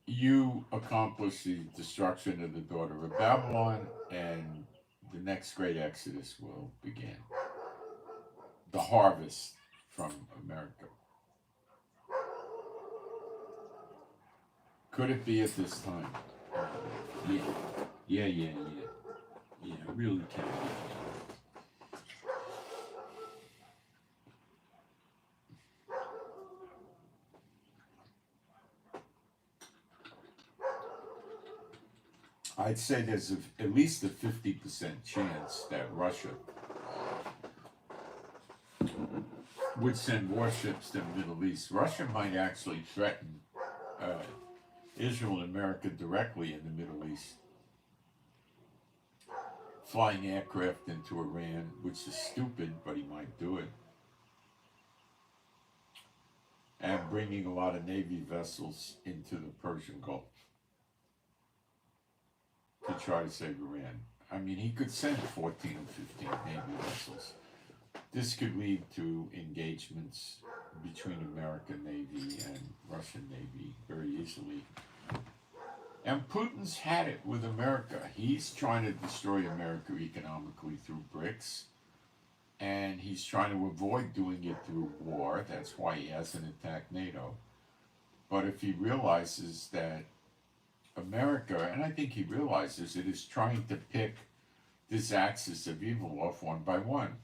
Speaker 1: you accomplish the destruction of the daughter of Babylon, and the next great exodus will begin. The harvest from America. Could it be at this time? Yeah. Yeah, it really can be. I'd say there's at least a 50% chance that Russia would send warships to the Middle East. Russia might actually threaten Israel and America directly in the Middle East, flying aircraft into Iran, which is stupid, but he might do it, and bringing a lot of Navy vessels into the Persian Gulf to try to save Iran. I mean, he could send 14 or 15 Navy vessels. This could lead to engagements between American Navy and Russian Navy very easily. And Putin's had it with America. He's trying to destroy America economically through BRICS, and he's trying to avoid doing it through war. That's why he hasn't attacked NATO. But if he realizes that America, and I think he realizes it, is trying to pick this axis of evil off one by one.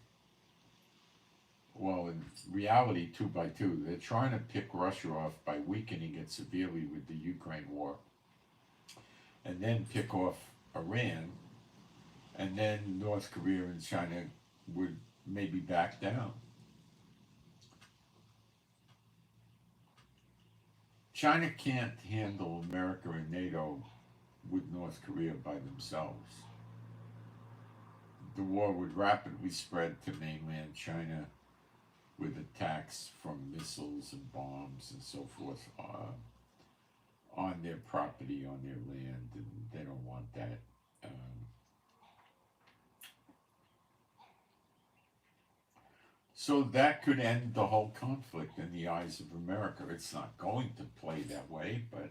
Speaker 1: Well, in reality, 2 by 2. They're trying to pick Russia off by weakening it severely with the Ukraine war, and then pick off Iran, and then North Korea and China would maybe back down. China can't handle America and NATO with North Korea by themselves. The war would rapidly spread to mainland China with attacks from missiles and bombs and so forth on their property, on their land, and they don't want that. So that could end the whole conflict in the eyes of America. It's not going to play that way, but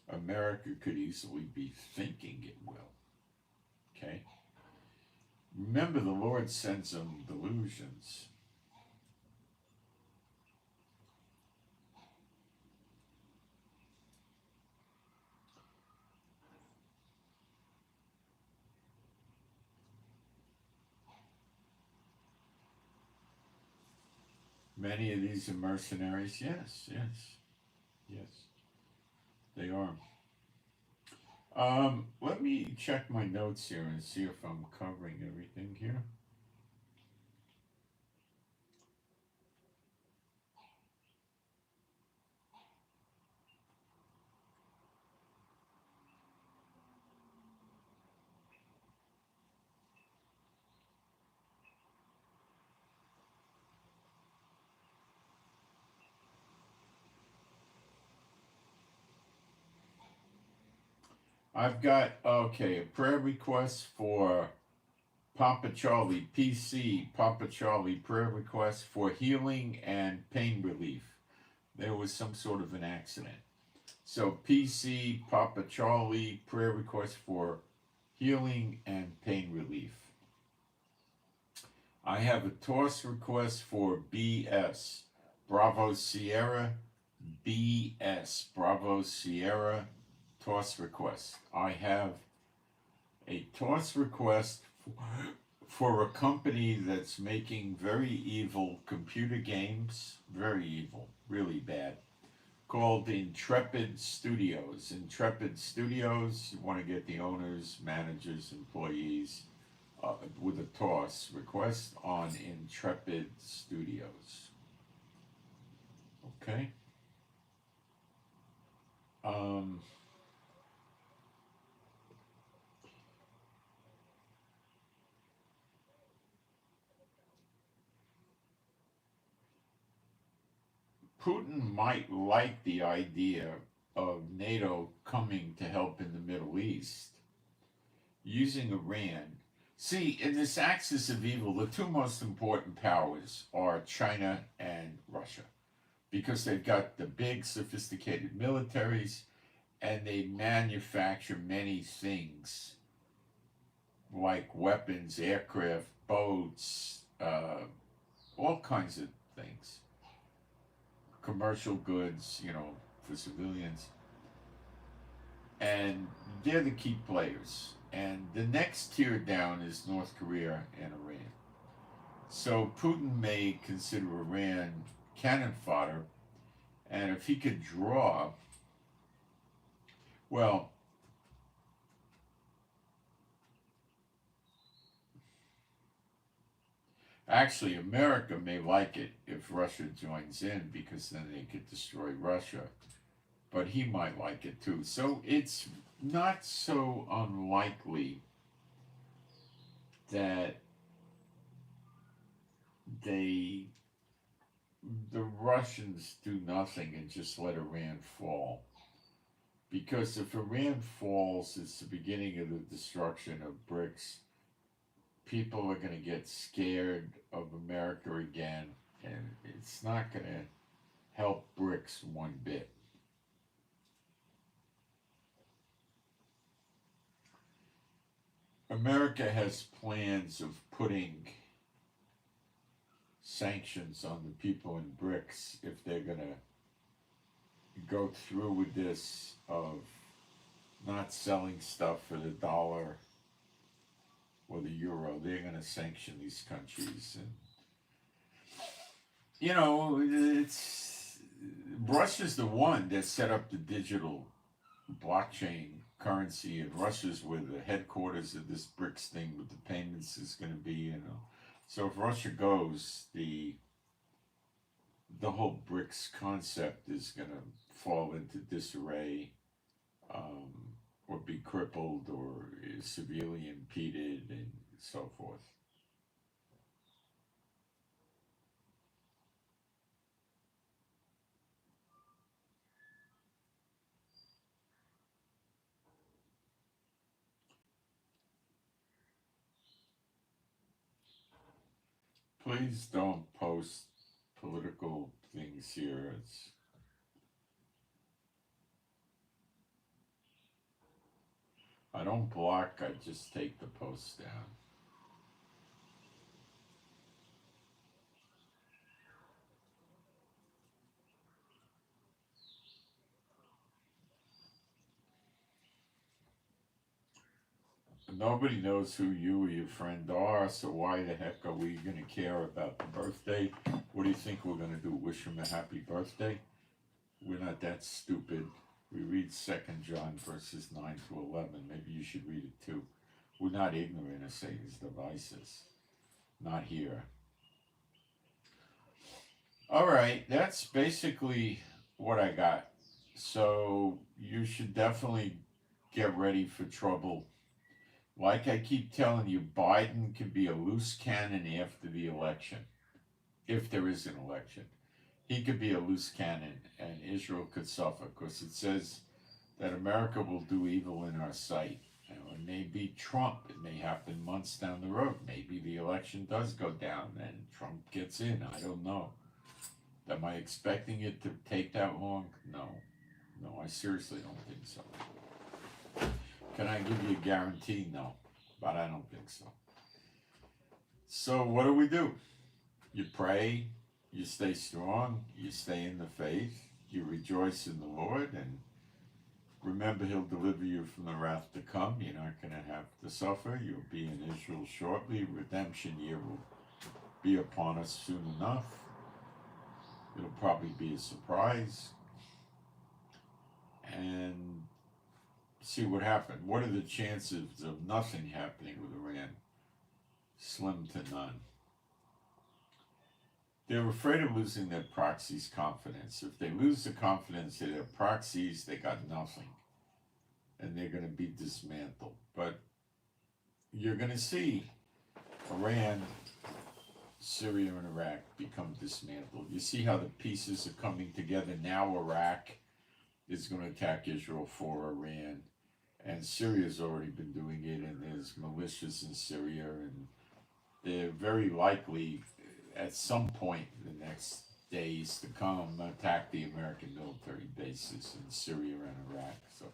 Speaker 1: America could easily be thinking it will. Okay? Remember, the Lord sends them delusions. Many of these are mercenaries. Yes, they are. Let me check my notes here and see if I'm covering everything here. I've got, okay, a prayer request for Papa Charlie, PC, Papa Charlie, prayer request for healing and pain relief. There was some sort of an accident. So PC, Papa Charlie, prayer request for healing and pain relief. I have a toss request for BS, Bravo Sierra, BS, Bravo Sierra, toss request. I have a toss request for a company that's making very evil computer games, very evil, really bad, called Intrepid Studios. Intrepid Studios, you want to get the owners, managers, employees with a toss request on Intrepid Studios. Okay. Putin might like the idea of NATO coming to help in the Middle East, using Iran. See, in this axis of evil, the two most important powers are China and Russia, because they've got the big, sophisticated militaries, and they manufacture many things like weapons, aircraft, boats, all kinds of things, commercial goods, for civilians, and they're the key players. And the next tier down is North Korea and Iran. So Putin may consider Iran cannon fodder, and if he could draw, well, actually, America may like it if Russia joins in because then they could destroy Russia. But he might like it too. So it's not so unlikely that the Russians do nothing and just let Iran fall. Because if Iran falls, it's the beginning of the destruction of BRICS. People are going to get scared of America again, and it's not going to help BRICS one bit. America has plans of putting sanctions on the people in BRICS if they're going to go through with this of not selling stuff for the dollar or the euro. They're going to sanction these countries. And, it's Russia's the one that set up the digital blockchain currency, and Russia's where the headquarters of this BRICS thing with the payments is going to be. So if Russia goes, the whole BRICS concept is going to fall into disarray, or be crippled or severely impeded and so forth. Please don't post political things here. I don't block, I just take the posts down. Nobody knows who you or your friend are, so why the heck are we going to care about the birthday? What do you think we're going to do? Wish him a happy birthday? We're not that stupid. We read 2nd John verses 9 to 11. Maybe you should read it too. We're not ignorant of Satan's devices. Not here. All right, that's basically what I got. So you should definitely get ready for trouble. Like I keep telling you, Biden could be a loose cannon after the election, if there is an election. He could be a loose cannon, and Israel could suffer, because it says that America will do evil in our sight. It may be Trump. It may happen months down the road. Maybe the election does go down and Trump gets in. I don't know. Am I expecting it to take that long? No. No, I seriously don't think so. Can I give you a guarantee? No. But I don't think so. So what do? You pray, you stay strong, you stay in the faith, you rejoice in the Lord, and remember He'll deliver you from the wrath to come. You're not going to have to suffer. You'll be in Israel shortly. Redemption year will be upon us soon enough. It'll probably be a surprise. And see what happened. What are the chances of nothing happening with Iran? Slim to none. They're afraid of losing their proxies' confidence. If they lose the confidence in their proxies, they got nothing. And they're going to be dismantled. But you're going to see Iran, Syria, and Iraq become dismantled. You see how the pieces are coming together. Now Iraq is going to attack Israel for Iran. And Syria's already been doing it, and there's militias in Syria, and they're very likely at some point in the next days to come, attack the American military bases in Syria and Iraq. So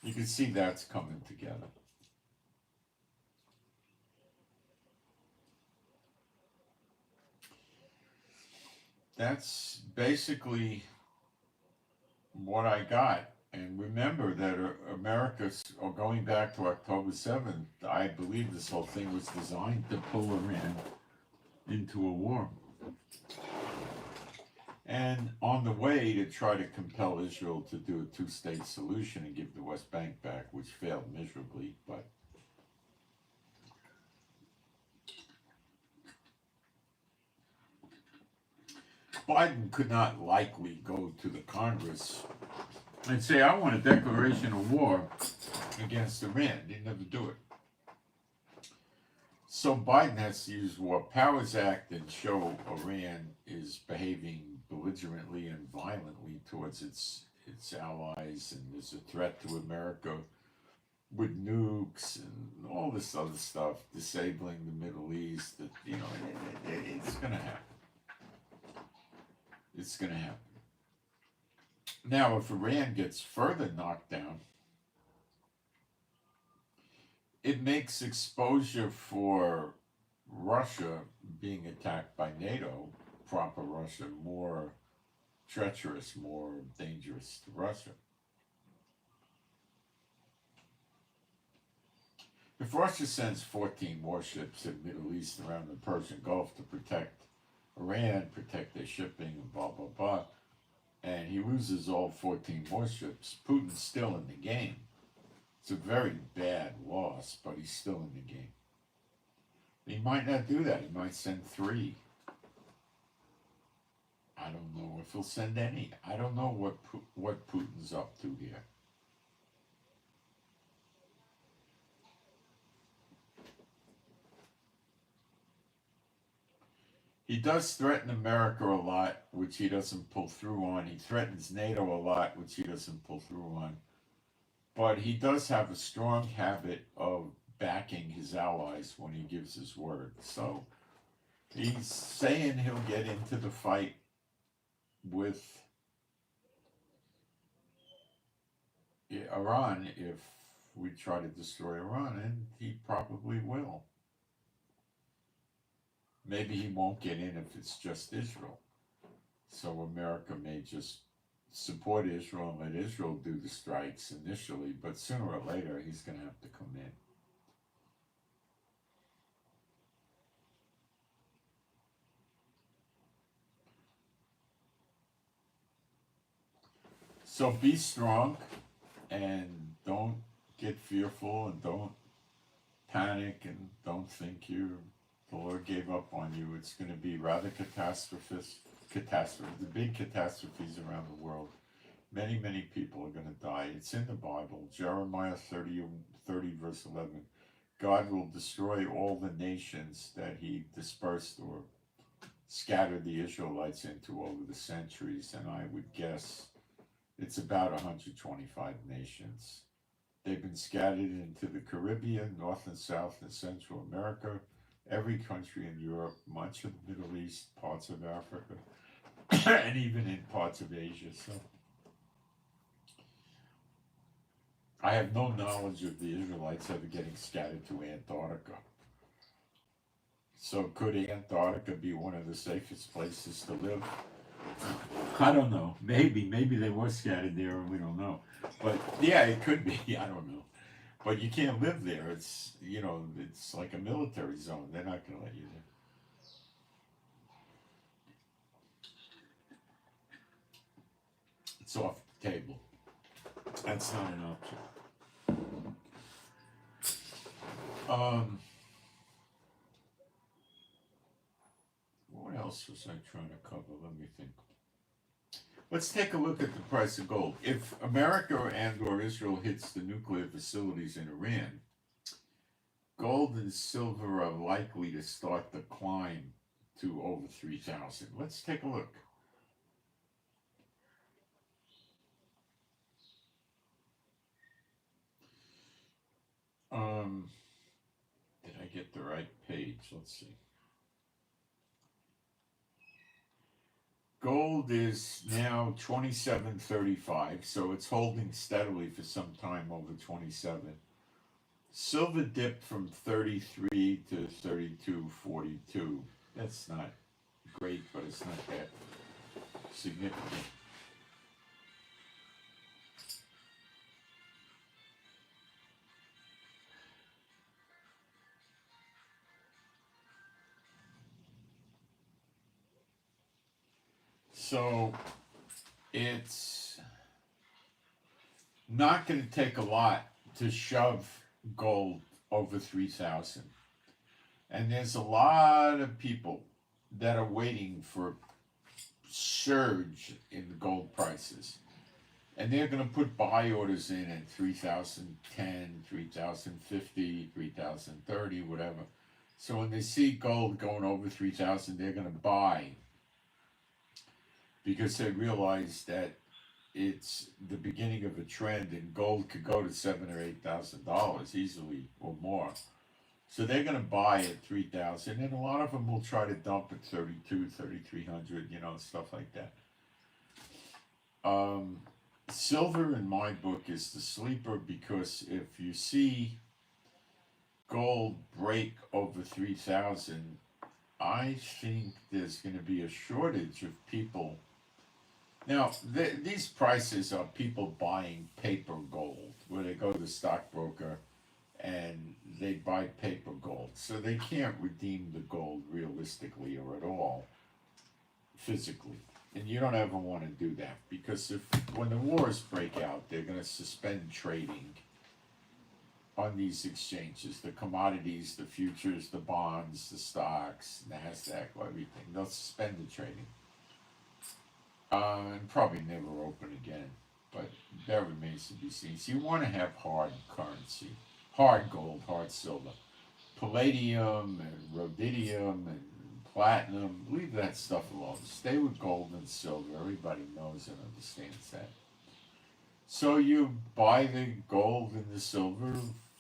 Speaker 1: you can see that's coming together. That's basically what I got. And remember that America's, going back to October 7th, I believe this whole thing was designed to pull Iran into a war. And on the way to try to compel Israel to do a two-state solution and give the West Bank back, which failed miserably, but Biden could not likely go to the Congress and say, I want a declaration of war against Iran. He'd never do it. So Biden has to use War Powers Act and show Iran is behaving belligerently and violently towards its allies, and there's a threat to America with nukes and all this other stuff, disabling the Middle East. That, you know, it's going to happen. It's going to happen. Now, if Iran gets further knocked down, it makes exposure for Russia being attacked by NATO, proper Russia, more treacherous, more dangerous to Russia. If Russia sends 14 warships in the Middle East around the Persian Gulf to protect Iran, protect their shipping, and blah, blah, blah, and he loses all 14 warships, Putin's still in the game. It's a very bad loss, but he's still in the game. He might not do that. He might send 3. I don't know if he'll send any. I don't know what Putin's up to here. He does threaten America a lot, which he doesn't pull through on. He threatens NATO a lot, which he doesn't pull through on. But he does have a strong habit of backing his allies when he gives his word. So he's saying he'll get into the fight with Iran if we try to destroy Iran, and he probably will. Maybe he won't get in if it's just Israel. So America may just support Israel and let Israel do the strikes initially, but sooner or later he's going to have to come in. So be strong and don't get fearful and don't panic and don't think the Lord gave up on you. It's going to be rather catastrophe, the big catastrophes around the world. Many, many people are going to die. It's in the Bible. Jeremiah 30 verse 11. God will destroy all the nations that he dispersed or scattered the Israelites into over the centuries, and I would guess it's about 125 nations. They've been scattered into the Caribbean, North and South and Central America, every country in Europe, much of the Middle East, parts of Africa, and even in parts of Asia. So I have no knowledge of the Israelites ever getting scattered to Antarctica. So could Antarctica be one of the safest places to live? I don't know. Maybe they were scattered there and we don't know. But yeah, it could be. I don't know. But you can't live there. It's, it's like a military zone. They're not going to let you there. It's off the table. That's not an option. What else was I trying to cover? Let me think. Let's take a look at the price of gold. If America and or Israel hits the nuclear facilities in Iran, gold and silver are likely to start the climb to over 3,000. Let's take a look. Did I get the right page? Let's see. Gold is now 27.35, so it's holding steadily for some time over 27. Silver dipped from 33 to 32.42. That's not great, but it's not that significant. So it's not going to take a lot to shove gold over 3,000. And there's a lot of people that are waiting for a surge in the gold prices. And they're going to put buy orders in at 3,010, 3,050, 3,030, whatever. So when they see gold going over 3,000, they're going to buy, because they realize that it's the beginning of a trend, and gold could go to $7,000 or $8,000 easily or more. So they're going to buy at 3,000, and a lot of them will try to dump at 32, 3,300, stuff like that. Silver, in my book, is the sleeper, because if you see gold break over 3,000, I think there's going to be a shortage of people. Now, these prices are people buying paper gold, where they go to the stockbroker and they buy paper gold. So they can't redeem the gold realistically or at all physically. And you don't ever want to do that, because when the wars break out, they're going to suspend trading on these exchanges, the commodities, the futures, the bonds, the stocks, NASDAQ, everything. They'll suspend the trading. And probably never open again, but that remains to be seen. So you want to have hard currency, hard gold, hard silver, palladium and rhodium and platinum. Leave that stuff alone. Stay with gold and silver. Everybody knows and understands that. So you buy the gold and the silver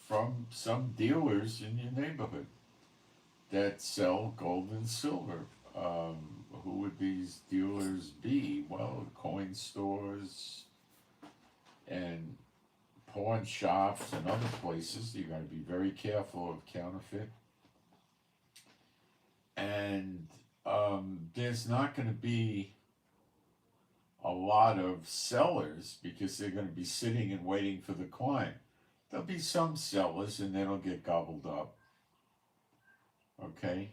Speaker 1: from some dealers in your neighborhood that sell gold and silver. Who would these dealers be? Well, coin stores and pawn shops and other places. You got to be very careful of counterfeit. And there's not going to be a lot of sellers, because they're going to be sitting and waiting for the climb. There'll be some sellers, and then it'll get gobbled up. Okay?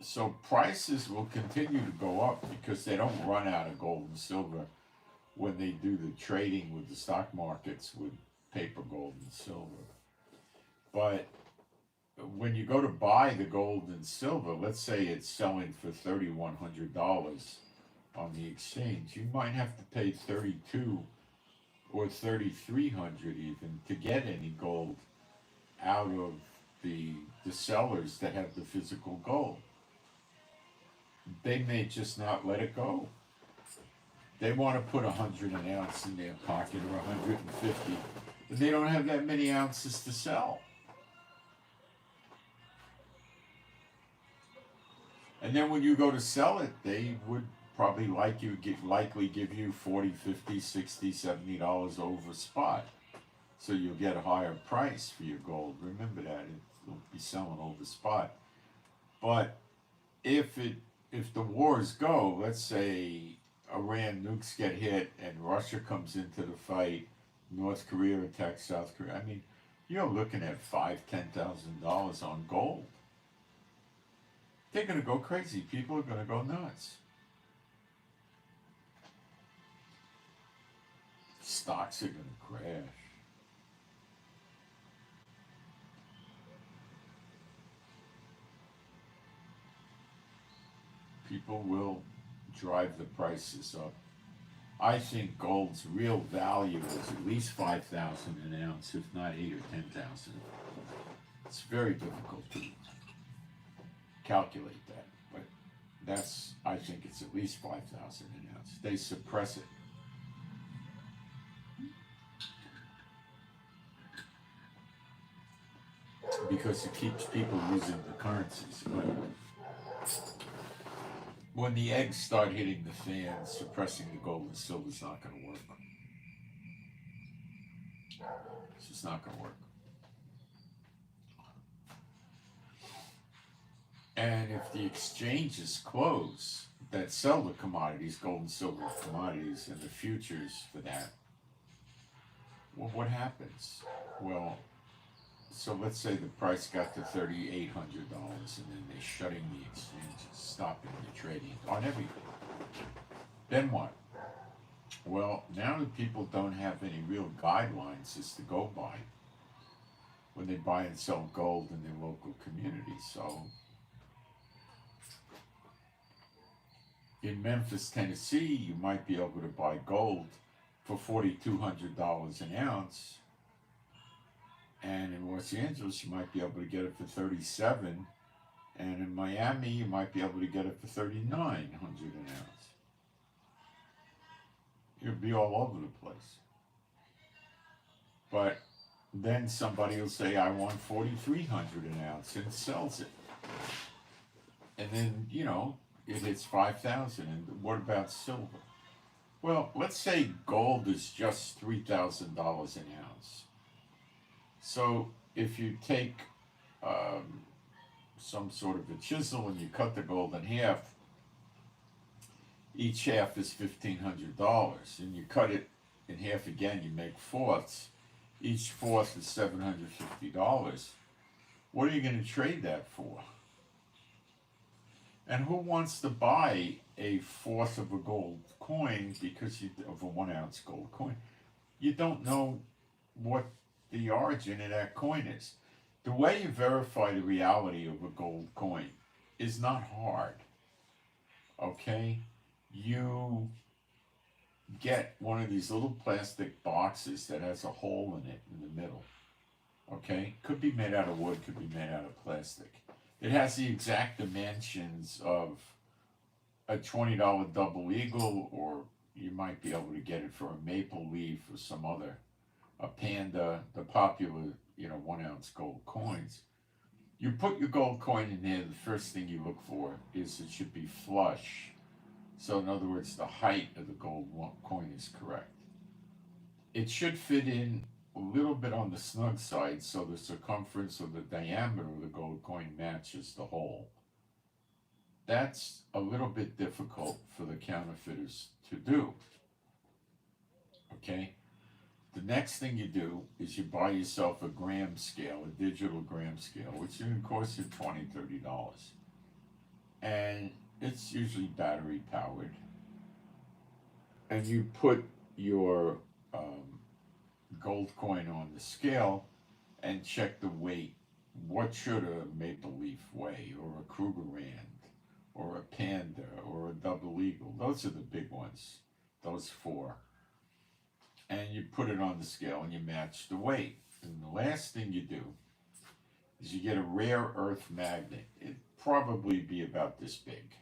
Speaker 1: So prices will continue to go up, because they don't run out of gold and silver when they do the trading with the stock markets with paper gold and silver. But when you go to buy the gold and silver, let's say it's selling for $3,100 on the exchange, you might have to pay $3,200 or $3,300 even to get any gold out of the sellers that have the physical gold. They may just not let it go. They want to put 100 an ounce in their pocket, or 150, and they don't have that many ounces to sell. And then when you go to sell it, they would probably likely give you $40, $50, $60, $70 over spot. So you'll get a higher price for your gold. Remember that, it'll be selling over spot. But if the wars go, let's say Iran nukes get hit and Russia comes into the fight, North Korea attacks South Korea, I mean, you're looking at $5,000, $10,000 on gold. They're going to go crazy. People are going to go nuts. Stocks are going to crash. People will drive the prices up. I think gold's real value is at least $5,000 an ounce, if not $8,000 or $10,000. It's very difficult to calculate that, but I think it's at least $5,000 an ounce. They suppress it. because it keeps people using the currencies. But when the eggs start hitting the fan, suppressing the gold and silver is not going to work. It's just not going to work. And if the exchanges close that sell the commodities, gold and silver commodities, and the futures for that, well, what happens? Well, so let's say the price got to $3,800, and then they're shutting the exchanges, stopping the trading on everything. Then what? Well, now that people don't have any real guidelines as to go by when they buy and sell gold in their local communities. So in Memphis, Tennessee, you might be able to buy gold for $4,200 an ounce. And in Los Angeles, you might be able to get it for $37. And in Miami, you might be able to get it for $3,900 an ounce. It'll be all over the place. But then somebody will say, I want $4,300 an ounce, and sells it. And then, you know, it hits $5,000. And what about silver? Well, let's say gold is just $3,000 an ounce. So if you take some sort of a chisel and you cut the gold in half, each half is $1,500, and you cut it in half again, you make fourths. Each fourth is $750. What are you going to trade that for? And who wants to buy a fourth of a gold coin of a 1 ounce gold coin? You don't know what the origin of that coin is. The way you verify the reality of a gold coin is not hard. Okay? You get one of these little plastic boxes that has a hole in it in the middle. Okay? Could be made out of wood, could be made out of plastic. It has the exact dimensions of a $20 double eagle, or you might be able to get it for a maple leaf or some other, a panda, the popular, 1 ounce gold coins. You put your gold coin in there, the first thing you look for is it should be flush. So in other words, the height of the gold coin is correct. It should fit in a little bit on the snug side so the circumference or the diameter of the gold coin matches the hole. That's a little bit difficult for the counterfeiters to do. Okay? The next thing you do is you buy yourself a gram scale, a digital gram scale, which is going to cost you $20, $30. And it's usually battery powered. And you put your gold coin on the scale and check the weight. What should a maple leaf weigh, or a Krugerrand, or a panda, or a double eagle? Those are the big ones, those four. And you put it on the scale and you match the weight. And the last thing you do is you get a rare earth magnet. It'd probably be about this big.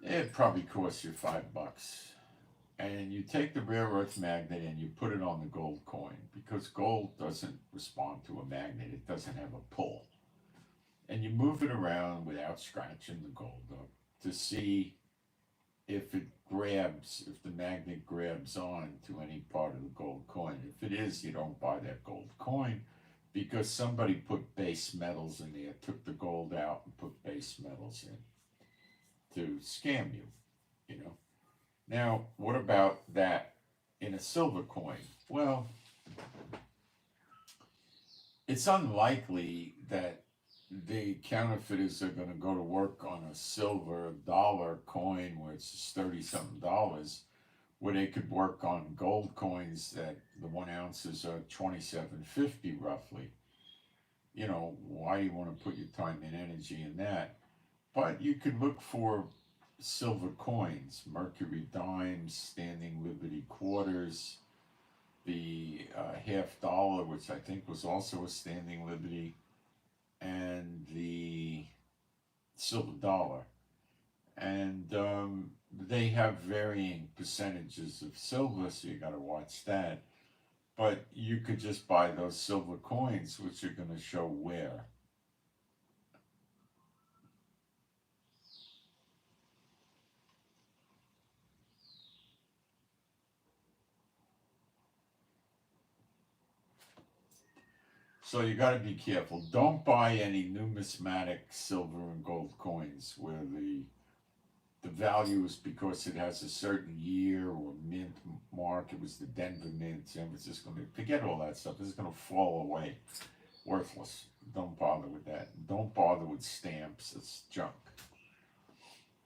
Speaker 1: It probably costs you $5. And you take the rare earth magnet and you put it on the gold coin, because gold doesn't respond to a magnet. It doesn't have a pull. And you move it around without scratching the gold up to see if the magnet grabs on to any part of the gold coin. If it is, you don't buy that gold coin, because somebody put base metals in there, took the gold out and put base metals in to scam you, Now, what about that in a silver coin? Well, it's unlikely that the counterfeiters are going to go to work on a silver dollar coin where it's 30-something, where they could work on gold coins that the 1 ounces are $27.50 roughly. Why do you want to put your time and energy in that? But you could look for silver coins, Mercury dimes, standing Liberty quarters, the $50, which I think was also a standing Liberty, and the silver dollar. And they have varying percentages of silver, so you got to watch that. But you could just buy those silver coins, which are going to show where. So you got to be careful. Don't buy any numismatic silver and gold coins where the value is because it has a certain year or mint mark. It was the Denver Mint, San Francisco Mint. Forget all that stuff. This is going to fall away. Worthless. Don't bother with that. Don't bother with stamps. It's junk.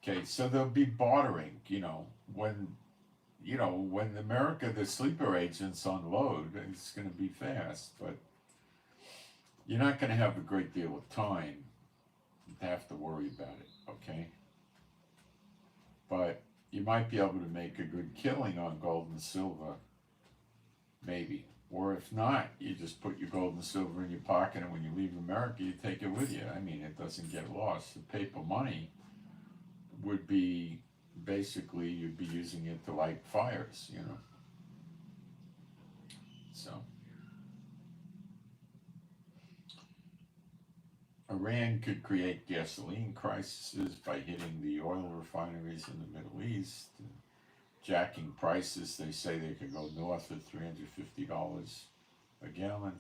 Speaker 1: Okay, so there'll be bartering, when America, the sleeper agents unload, it's going to be fast, but you're not going to have a great deal of time to have to worry about it, okay? But you might be able to make a good killing on gold and silver, maybe. Or if not, you just put your gold and silver in your pocket, and when you leave America, you take it with you. I mean, it doesn't get lost. The paper money would be, basically, you'd be using it to light fires, So, Iran could create gasoline crises by hitting the oil refineries in the Middle East, jacking prices. They say they could go north of $350 a gallon.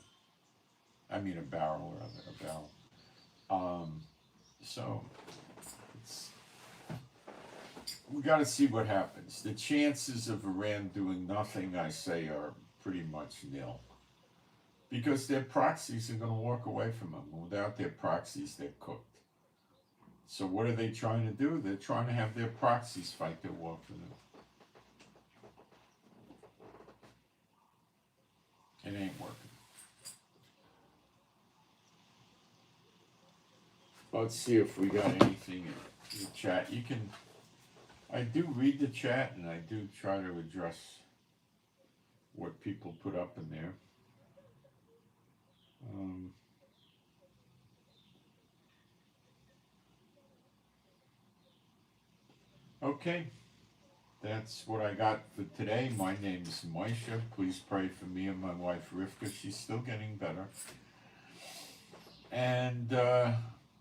Speaker 1: I mean, a barrel, rather, a barrel. So, we got to see what happens. The chances of Iran doing nothing, I say, are pretty much nil. Because their proxies are going to walk away from them. Without their proxies, they're cooked. So what are they trying to do? They're trying to have their proxies fight their war for them. It ain't working. Let's see if we got anything in the chat. I do read the chat, and I do try to address what people put up in there. Okay, that's what I got for today. My name is Moshe. Please pray for me and my wife Rivka. She's still getting better. And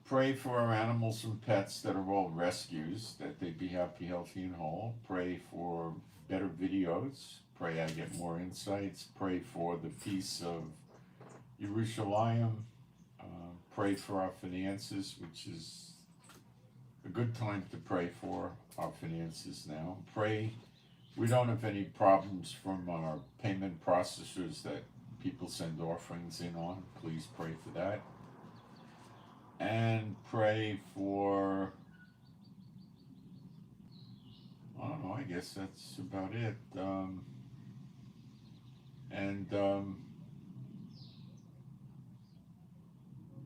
Speaker 1: pray for our animals and pets that are all rescues, that they be happy, healthy, and whole. Pray for better videos. Pray I get more insights. Pray for the peace of Jerusalem. Pray for our finances, which is a good time to pray for our finances now. Pray we don't have any problems from our payment processors that people send offerings in on. Please pray for that. And pray for, I don't know, I guess that's about it.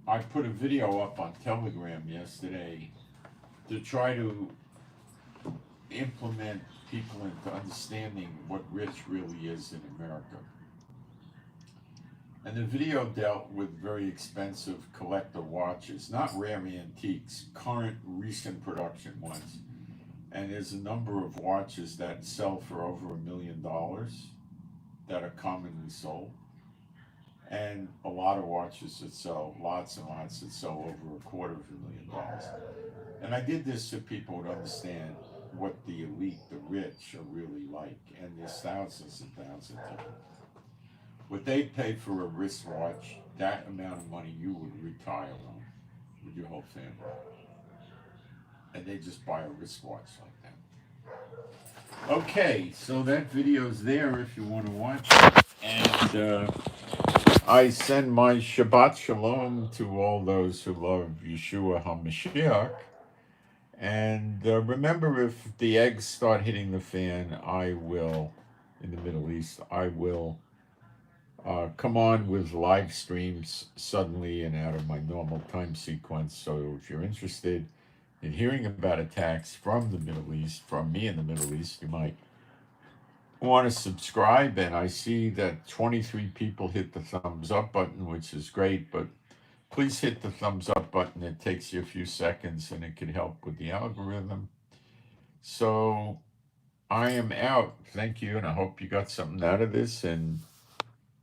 Speaker 1: I put a video up on Telegram yesterday to try to implement people into understanding what rich really is in America. And the video dealt with very expensive collector watches, not rare antiques, current recent production ones. And there's a number of watches that sell for over $1 million that are commonly sold. And a lot of watches that sell, lots and lots that sell over $250,000. And I did this so people would understand what the elite, the rich, are really like. And there's thousands and thousands of them. What they pay for a wristwatch, that amount of money you would retire on with your whole family. And they just buy a wristwatch like that. Okay, so that video's there if you want to watch it. And I send my Shabbat Shalom to all those who love Yeshua HaMashiach. And remember, if the eggs start hitting the fan, I will, in the Middle East, I will come on with live streams suddenly and out of my normal time sequence. So if you're interested in hearing about attacks from the Middle East, from me in the Middle East, you might want to subscribe. And I see that 23 people hit the thumbs up button, which is great, but please hit the thumbs up button. It takes you a few seconds and it can help with the algorithm. So I am out. Thank you, and I hope you got something out of this. And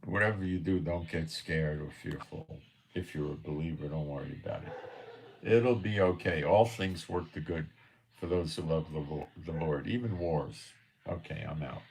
Speaker 1: Whatever you do, don't get scared or fearful. If you're a believer, don't worry about it. It'll be okay. All things work to good for those who love the Lord, even wars. Okay, I'm out.